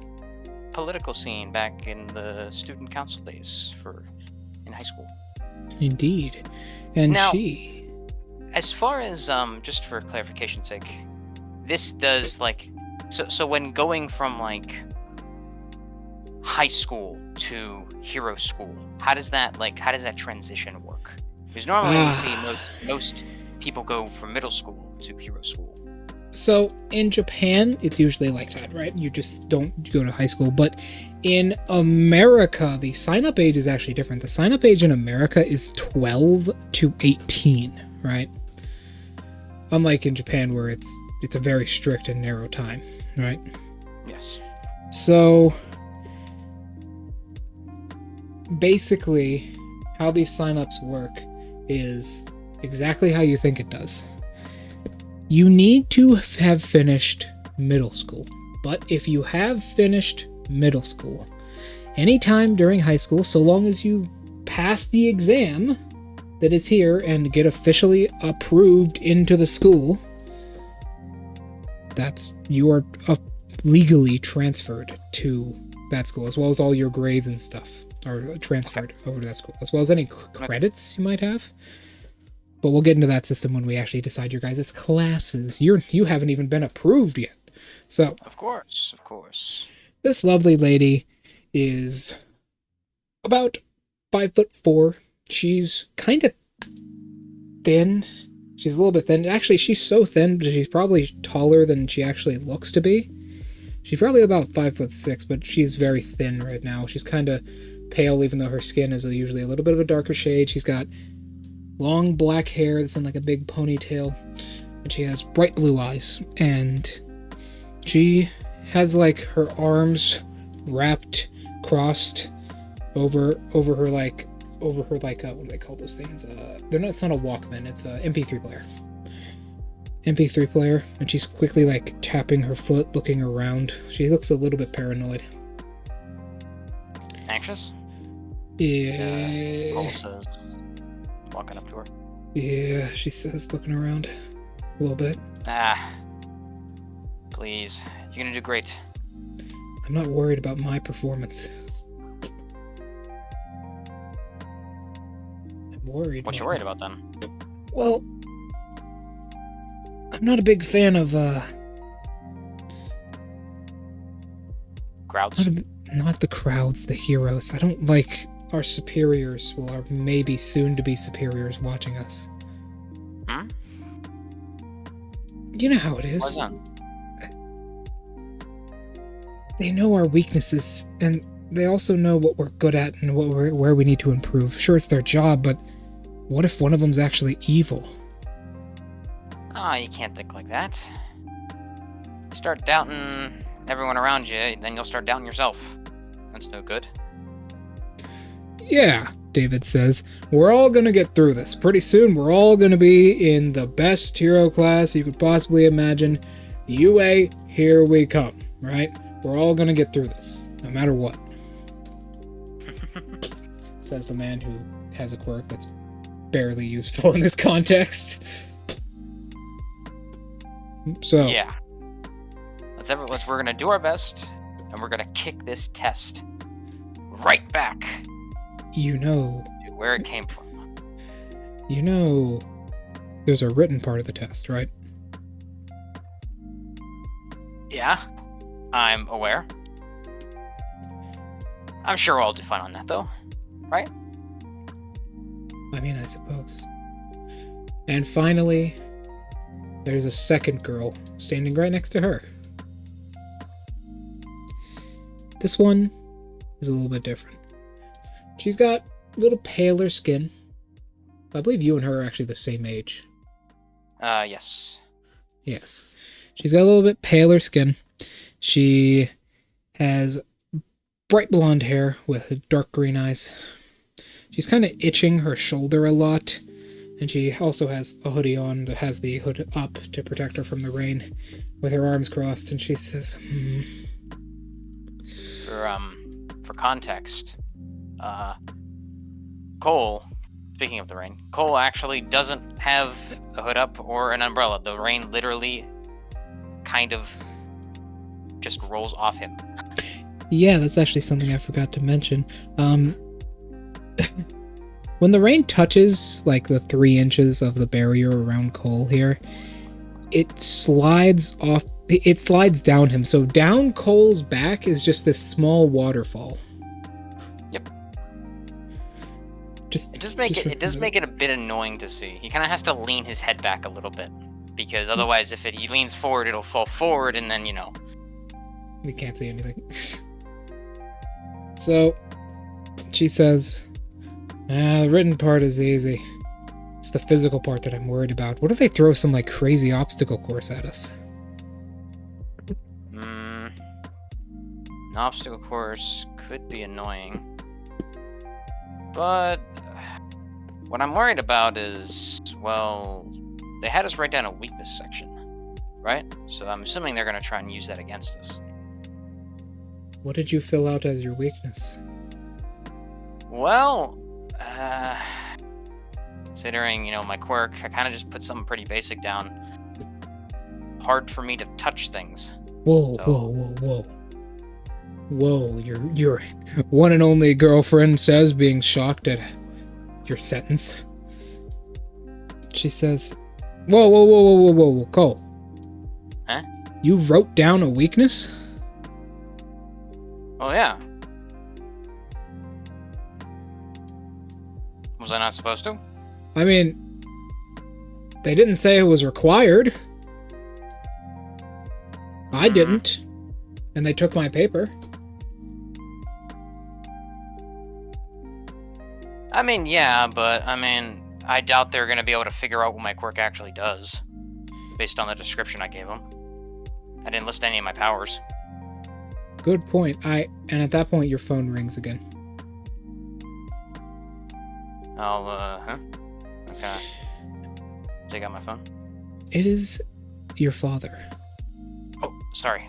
political scene back in the student council days in high school. Indeed. And Now, she... As far as just for clarification's sake, this does so when going from high school to hero school, how does that transition work? Because normally we see most people go from middle school to hero school. So in Japan, it's usually like that, right? You just don't go to high school. But in America, the sign-up age is actually different. The sign-up age in America is 12 to 18, right? Unlike in Japan, where it's a very strict and narrow time, right? Yes. So basically, how these sign-ups work is exactly how you think it does. You need to have finished middle school. But if you have finished middle school, anytime during high school, so long as you pass the exam that is here and get officially approved into the school, you are legally transferred to that school, as well as all your grades and stuff are transferred over to that school, as well as any credits you might have. But we'll get into that system when we actually decide your guys' classes. You haven't even been approved yet. So, Of course. this lovely lady is about 5'4". She's kind of thin. She's a little bit thin. Actually, she's so thin, but she's probably taller than she actually looks to be. She's probably about 5'6", but she's very thin right now. She's kind of pale, even though her skin is usually a little bit of a darker shade. She's got long black hair that's in a big ponytail, and she has bright blue eyes, and she has her arms wrapped, crossed over her what do they call those things? It's not a Walkman, it's a MP3 player, and she's quickly tapping her foot, looking around. She looks a little bit paranoid. Anxious? Yeah. Cole says, walking up to her. Yeah, she says, looking around a little bit. Please, you're gonna do great. I'm not worried about my performance. I'm worried. What you worried about then? Well, I'm not a big fan of Crowds? not the crowds, the heroes. I don't like our superiors, our maybe soon-to-be superiors watching us. Hmm? You know how it is. What's that? They know our weaknesses, and they also know what we're good at and where we need to improve. Sure, it's their job, but what if one of them's actually evil? You can't think like that. Start doubting everyone around you, then you'll start doubting yourself. That's no good. Yeah, David says. We're all gonna get through this. Pretty soon, we're all gonna be in the best hero class you could possibly imagine. UA, here we come, right? We're all gonna get through this, no matter what. Says the man who has a quirk that's barely useful in this context. So, Yeah. we're gonna do our best, and we're gonna kick this test right back You know, to where it came from. there's a written part of the test, right? Yeah, I'm aware. I'm sure I'll do fine on that, though. Right? I mean, I suppose. And finally, there's a second girl standing right next to her. This one is a little bit different. She's got a little paler skin. I believe you and her are actually the same age. Yes. Yes. She's got a little bit paler skin. She has bright blonde hair with dark green eyes. She's kind of itching her shoulder a lot. And she also has a hoodie on that has the hood up to protect her from the rain, with her arms crossed, and she says, For context, Cole, speaking of the rain, Cole actually doesn't have a hood up or an umbrella. The rain literally kind of just rolls off him. Yeah, that's actually something I forgot to mention. When the rain touches, like, the 3 inches of the barrier around Cole here, it slides down him. So down Cole's back is just this small waterfall. Yep. It does make it a bit annoying to see. He kind of has to lean his head back a little bit, because otherwise, if he leans forward, it'll fall forward, and then We can't see anything. So, she says, the written part is easy. It's the physical part that I'm worried about. What if they throw some, like, crazy obstacle course at us? An obstacle course could be annoying. But what I'm worried about is, well, they had us write down a weakness section, right? So I'm assuming they're going to try and use that against us. What did you fill out as your weakness? Well, considering, my quirk, I kind of just put something pretty basic down. Hard for me to touch things. Whoa. Your one and only girlfriend says, being shocked at your sentence. She says, Whoa, Cole. Huh? You wrote down a weakness? Oh, yeah. Was I not supposed to? I mean, they didn't say it was required. I didn't. And they took my paper. I mean, yeah, but, I doubt they're going to be able to figure out what my quirk actually does, based on the description I gave them. I didn't list any of my powers. Good point. And at that point, your phone rings again. Okay. Take out my phone. It is your father. Oh, sorry.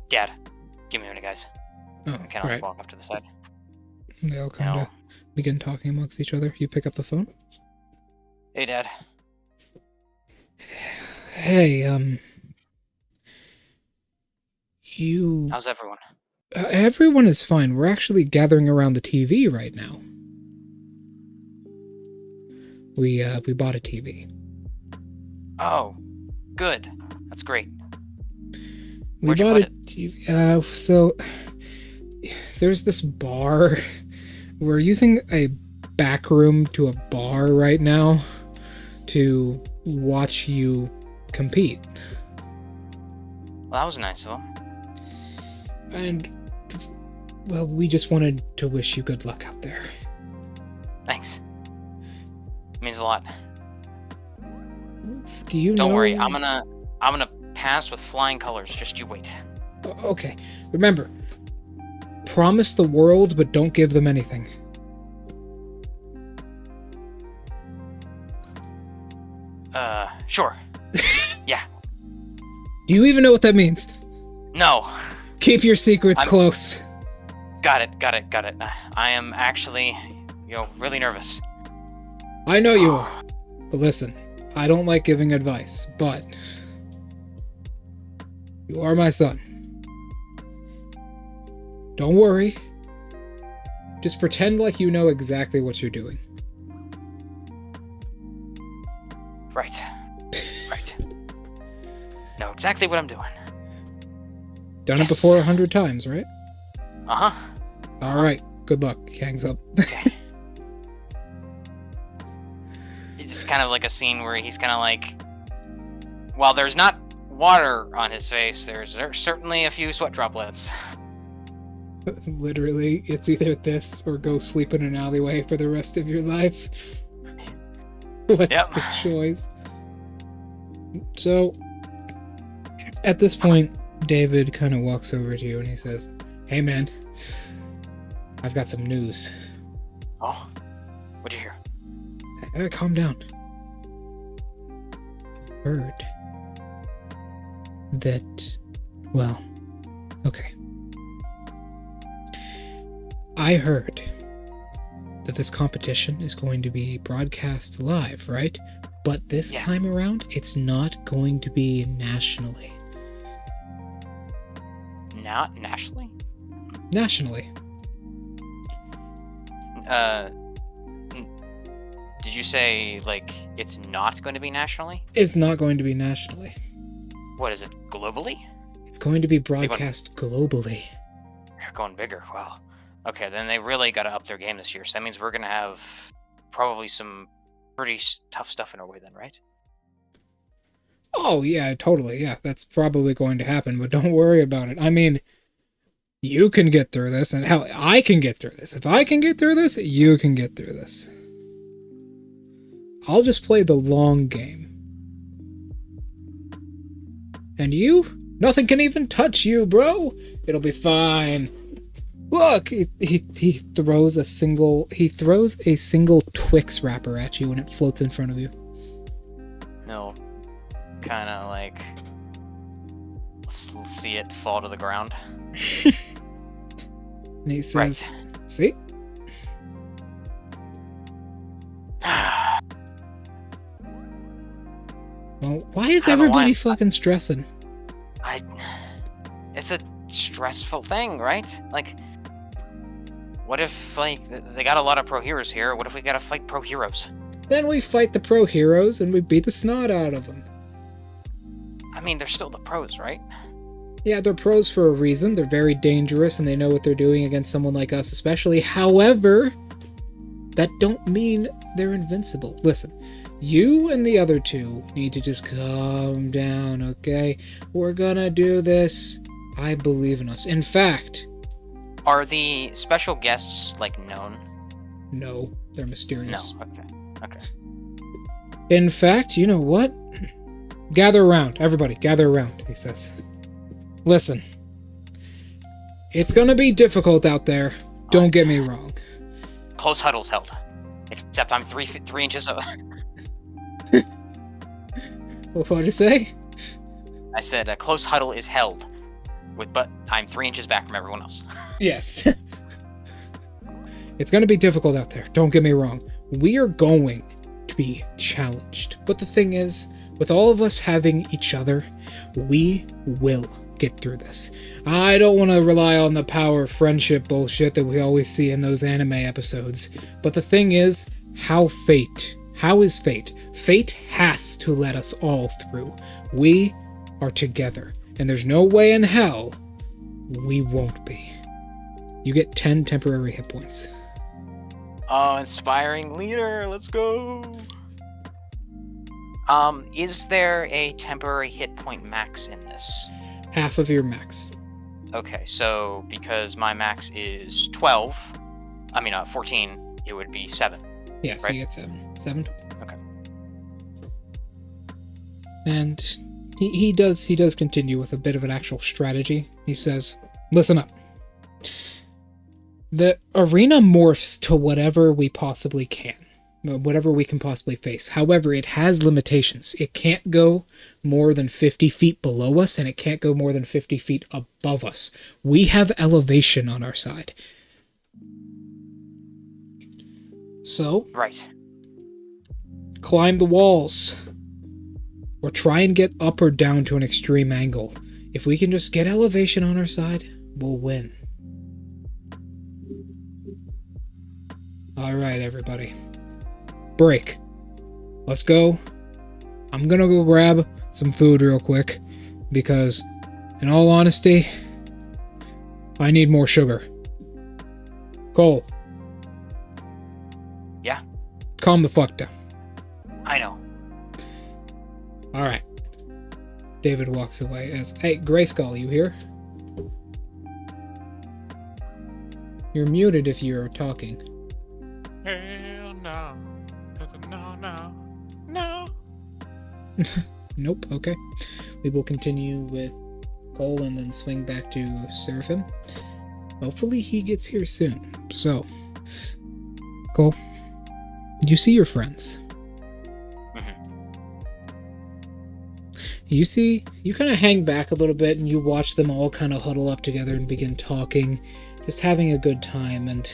Dad, give me a minute, guys. Oh, I kind of right. walk off to the side. They all kind of begin talking amongst each other. You pick up the phone. Hey, Dad. Hey, How's everyone? Everyone is fine. We're actually gathering around the TV right now. We bought a TV. Oh, good. That's great. We Where'd you bought put a TV. So there's this bar. We're using a back room to a bar right now to watch you compete. Well, that was nice of him. And, well, we just wanted to wish you good luck out there. Thanks. Means a lot. Do you Don't know... worry, I'm gonna pass with flying colors. Just you wait. Okay. Remember, promise the world, but don't give them anything. Sure. Yeah. Do you even know what that means? No. Keep your secrets close. Got it. I am actually, really nervous. I know you are. But listen, I don't like giving advice, but You are my son. Don't worry. Just pretend like you know exactly what you're doing. Right. Right. Know exactly what I'm doing. Done Yes. it before 100 times, right? Uh-huh. Alright, good luck. He hangs up. Okay. It's kind of like a scene where he's kind of like, while there's not water on his face, there's certainly a few sweat droplets. Literally, it's either this or go sleep in an alleyway for the rest of your life. What's Yep. the choice? So, at this point, David kind of walks over to you and he says, "Hey man, I've got some news." Oh, what'd you hear? Calm down. Heard that, well, okay. I heard that this competition is going to be broadcast live, right? But this Yeah. time around, it's not going to be nationally. Not nationally? Nationally. Did you say, like, it's not going to be nationally? It's not going to be nationally. What is it, globally? It's going to be broadcast globally. They're going bigger. Wow. Okay, then they really got to up their game this year. So that means we're going to have probably some pretty tough stuff in our way then, right? Oh, yeah, totally. Yeah, that's probably going to happen, but don't worry about it. I mean, you can get through this, and hell, I can get through this. If I can get through this, you can get through this. I'll just play the long game. And you? Nothing can even touch you, bro. It'll be fine. Look, he throws a single Twix wrapper at you and it floats in front of you. No, kind of like see it fall to the ground. And he says, Right. "See? Well, why is I don't know why everybody I'm- fucking stressing?" It's a stressful thing, right? Like, what if, like, they got a lot of pro heroes here? What if we gotta fight pro heroes? Then we fight the pro heroes and we beat the snot out of them. I mean, they're still the pros, right? Yeah, they're pros for a reason. They're very dangerous and they know what they're doing against someone like us especially. However, that don't mean they're invincible. Listen, you and the other two need to just calm down, okay? We're gonna do this. I believe in us. In fact, Are the special guests, like, known? no, they're No. mysterious. Okay. Okay. In fact, you know what? Gather around. Everybody, gather around, he says. Listen. It's gonna be difficult out there. Don't get me wrong. Close huddles held. Except I'm 3 inches. What'd you say? I said a close huddle is held, but I'm 3 inches back from everyone else. Yes. It's gonna be difficult out there. Don't get me wrong. We are going to be challenged. But the thing is, with all of us having each other, we will get through this. I don't want to rely on the power of friendship bullshit that we always see in those anime episodes. But the thing is, how is fate? Fate has to let us all through. We are together, and there's no way in hell we won't be. You get 10 temporary hit points. Oh, inspiring leader, let's go. Is there a temporary hit point max in this? Half of your max. Okay, so because my max is 14, it would be 7. Yeah, so Right. you get 7. 7 total. Okay. And he does continue with a bit of an actual strategy. He says, "Listen up. The arena morphs to whatever we possibly can. Whatever we can possibly face. However, it has limitations. It can't go more than 50 feet below us, and it can't go more than 50 feet above us. We have elevation on our side. So, Right. climb the walls. Or try and get up or down to an extreme angle. if we can just get elevation on our side, we'll win. Alright, everybody. Break. Let's go. I'm gonna go grab some food real quick, because, in all honesty, I need more sugar. Cole. Yeah? Calm the fuck down. I know. Alright. David walks away as, hey, Grayskull, you here? You're muted if you're talking. Hell no. No, no, no. Nope, okay. We will continue with Cole and then swing back to serve him. Hopefully he gets here soon. So, Cole, you see your friends. You kind of hang back a little bit and you watch them all kind of huddle up together and begin talking, just having a good time, and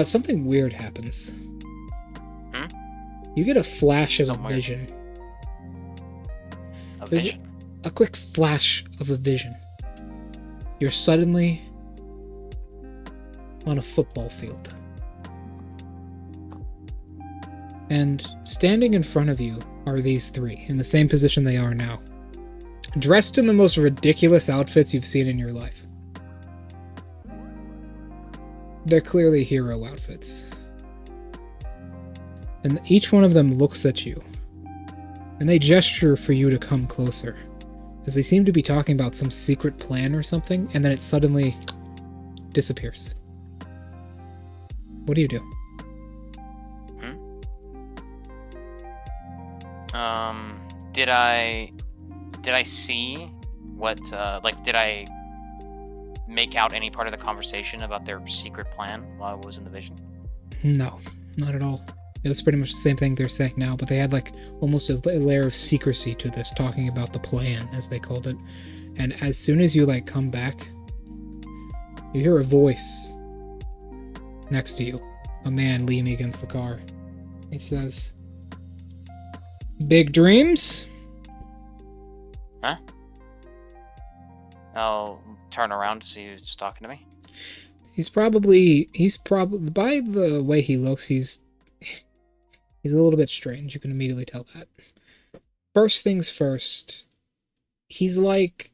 something weird happens. You get a flash of a vision. A There's vision? a quick flash of a vision. You're suddenly on a football field. And standing in front of you are these three, in the same position they are now. Dressed in the most ridiculous outfits you've seen in your life. They're clearly hero outfits. And each one of them looks at you, and they gesture for you to come closer, as they seem to be talking about some secret plan or something, and then it suddenly disappears. What do you do? Did I see what, did I make out any part of the conversation about their secret plan while I was in the vision? No, not at all. It was pretty much the same thing they're saying now, but they had like almost a layer of secrecy to this, talking about the plan, as they called it. And as soon as you like come back, you hear a voice next to you, a man leaning against the car. He says, "Big dreams?" Huh? I'll turn around to see who's talking to me. He's probably, by the way he looks, he's a little bit strange. You can immediately tell that. First things first, he's like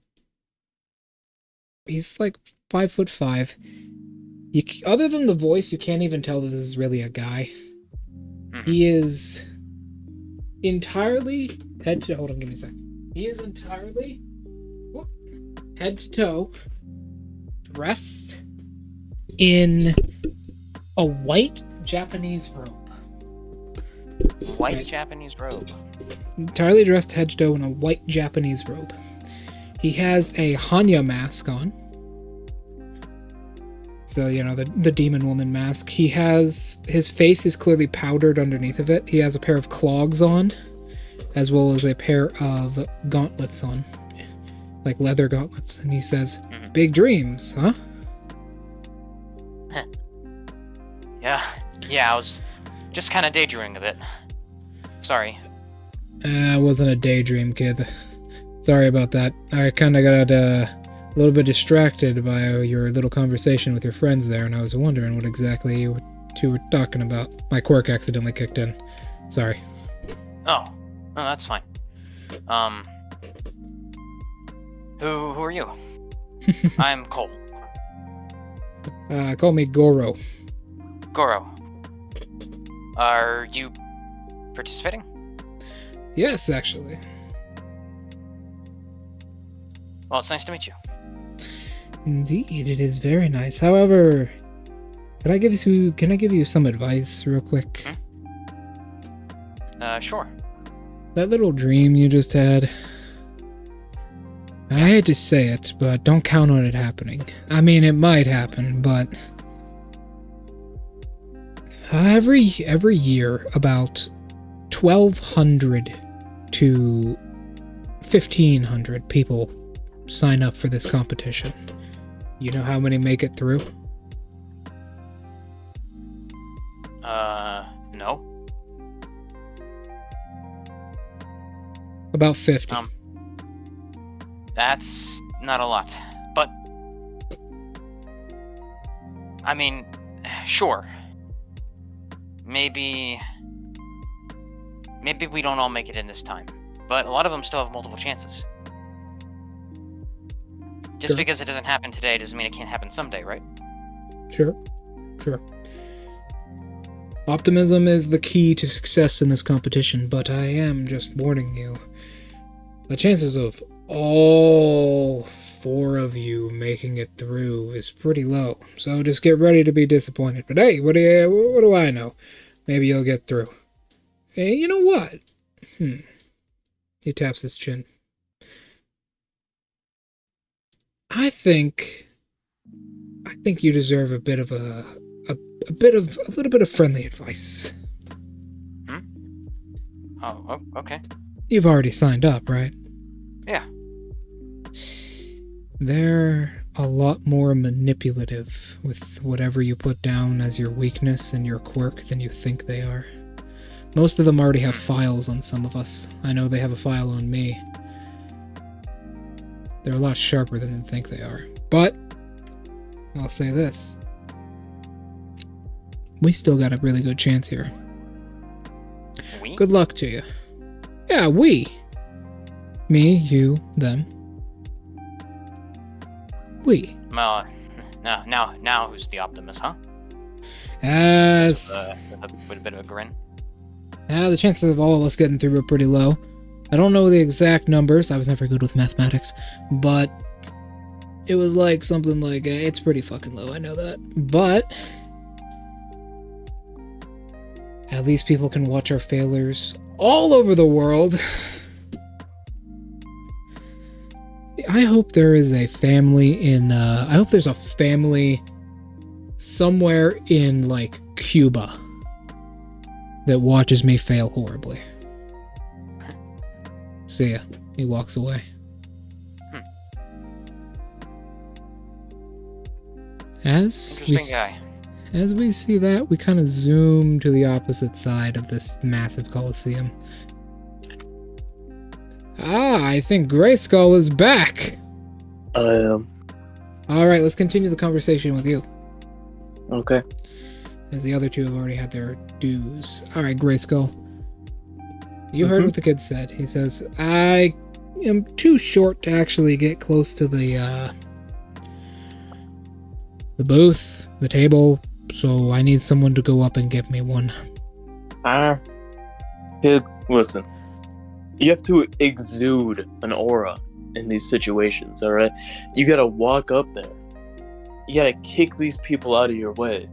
5'5". Other than the voice, you can't even tell that this is really a guy. He is entirely head to, hold on, give me a sec. He is entirely head to toe dressed in a white Japanese robe. White Japanese robe. Entirely dressed head to toe in a white Japanese robe. He has a Hanya mask on. So, you know, the demon woman mask. His face is clearly powdered underneath of it. He has a pair of clogs on, as well as a pair of gauntlets on. Like leather gauntlets. And he says, "Big dreams, huh?" Yeah, I was just kind of daydreaming a bit. Sorry. It wasn't a daydream, kid. Sorry about that. I kind of got a little bit distracted by your little conversation with your friends there, and I was wondering what exactly you two were talking about. My quirk accidentally kicked in. Sorry. Oh, no, that's fine. Who are you? I'm Cole. Call me Goro. Goro. Are you participating? Yes, actually. Well, it's nice to meet you. Indeed, it is very nice. However, can I give you some advice real quick? Sure. That little dream you just had, I hate to say it, but don't count on it happening. I mean, it might happen, but every year about 1,200 to 1,500 people sign up for this competition. You know how many make it through? No. About 50. That's not a lot. But, I mean, sure. Maybe we don't all make it in this time. But a lot of them still have multiple chances. Just Sure. because it doesn't happen today doesn't mean it can't happen someday, right? Sure. Optimism is the key to success in this competition, but I am just warning you. The chances of all 4 of you making it through is pretty low, so just get ready to be disappointed. But hey, what do I know? Maybe you'll get through. Hey, you know what? He taps his chin. I think you deserve a little bit of friendly advice. Oh, okay. You've already signed up, right? Yeah. They're a lot more manipulative with whatever you put down as your weakness and your quirk than you think they are. Most of them already have files on some of us. I know they have a file on me. They're a lot sharper than they think they are. But I'll say this. We still got a really good chance here. We? Good luck to you. Yeah, we. Me, you, them. We. Well, now who's the optimist, huh? As With a bit of a grin. the chances of all of us getting through are pretty low. I don't know the exact numbers. I was never good with mathematics, but it was like something like it's pretty fucking low. I know that, but at least people can watch our failures all over the world. I hope there is a family in. I hope there's a family somewhere in like Cuba that watches me fail horribly. See ya. He walks away. As we see that, we kind of zoom to the opposite side of this massive coliseum. I think Grayskull is back. Alright, let's continue the conversation with you, Okay. as the other two have already had their dues. Alright, Grayskull. You heard what the kid said. He says, I am too short to actually get close to the booth, the table, so I need someone to go up and get me one. Kid, listen. You have to exude an aura in these situations, alright? You gotta walk up there. You gotta kick these people out of your way.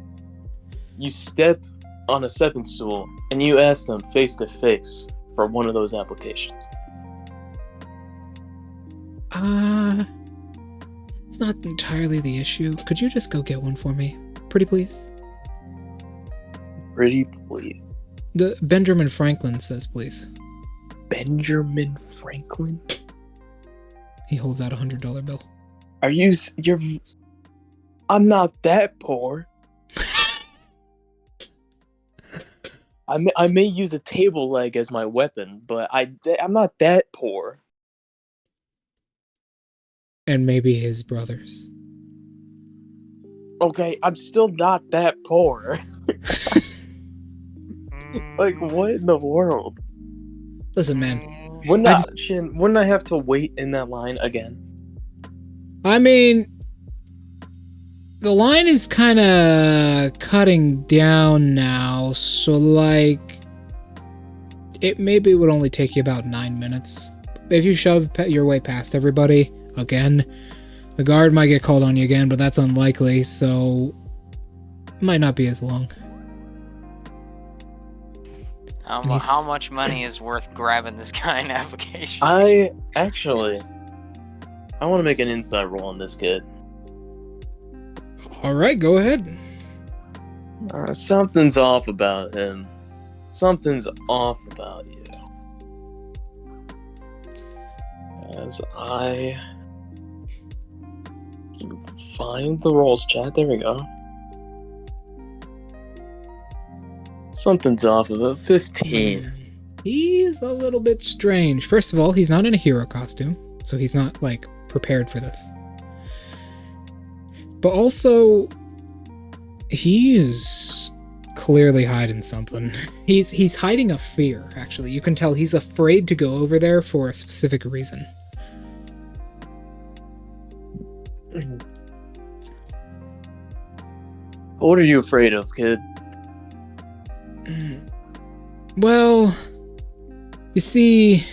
You step on a stepping stool, and you ask them face to face for one of those applications. It's not entirely the issue. Could you just go get one for me? Pretty please? Pretty please. The Benjamin Franklin says please. Benjamin Franklin? He holds out a $100 bill. You're... I'm not that poor. I may use a table leg as my weapon, but I'm not that poor. And maybe his brothers. Okay, I'm still not that poor. Like, what in the world? Listen, man. Wouldn't I have to wait in that line again? I mean, the line is kind of cutting down now, so like, it maybe would only take you about 9 minutes. If you shove your way past everybody again, the guard might get called on you again, but that's unlikely, so it might not be as long. How much money is worth grabbing this guy in application? I want to make an inside roll on this kid. Alright, go ahead. Something's off about him. Something's off about you. As I find the rolls chat, there we go. Something's off of it. 15. He's a little bit strange. First of all, he's not in a hero costume, so he's not like prepared for this. But also, he's clearly hiding something. He's hiding a fear, actually. You can tell he's afraid to go over there for a specific reason. What are you afraid of, kid? Well, you see,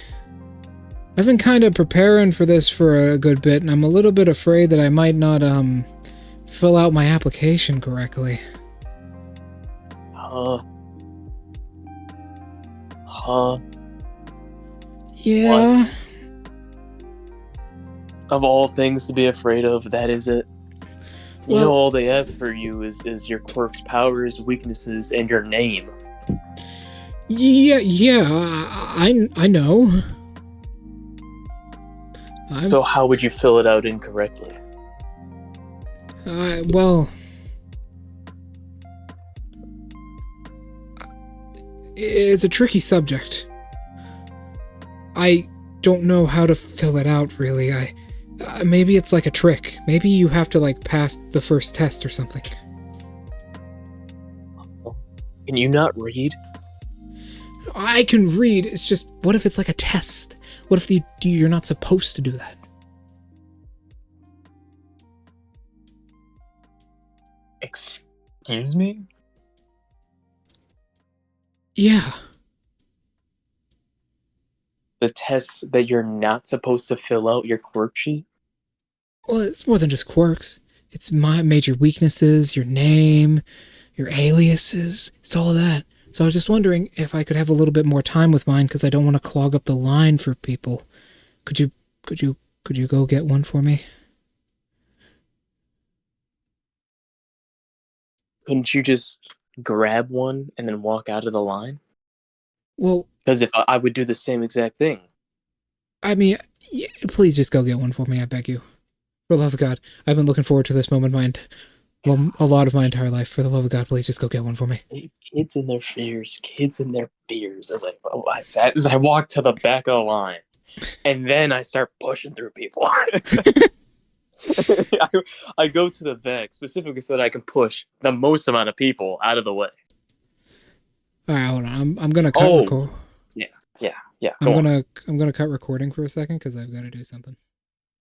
I've been kind of preparing for this for a good bit, and I'm a little bit afraid that I might not, fill out my application correctly. Huh? Yeah. What? Of all things to be afraid of, that is it. You know, all they ask for you is your quirks, powers, weaknesses, and your name. Yeah, I know. So how would you fill it out incorrectly? Well, it's a tricky subject. I don't know how to fill it out, really. Maybe it's like a trick. Maybe you have to, like, pass the first test or something. Can you not read? I can read. It's just, what if it's like a test? What if you're not supposed to do that? Excuse me? Yeah. The test that you're not supposed to fill out your quirk sheet? Well, it's more than just quirks. It's my major weaknesses, your name, your aliases. It's all of that. So I was just wondering if I could have a little bit more time with mine, because I don't want to clog up the line for people. Could you go get one for me? Couldn't you just grab one and then walk out of the line? Well, Because if I would do the same exact thing. I mean, please just go get one for me, I beg you. For the love of God, I've been looking forward to this moment a lot of my entire life. For the love of God, please just go get one for me. Kids and their fears. As I walk to the back of the line, and then I start pushing through people. I go to the back specifically so that I can push the most amount of people out of the way. All right, hold on. I'm gonna cut record. Yeah. I'm gonna cut recording for a second because I've got to do something.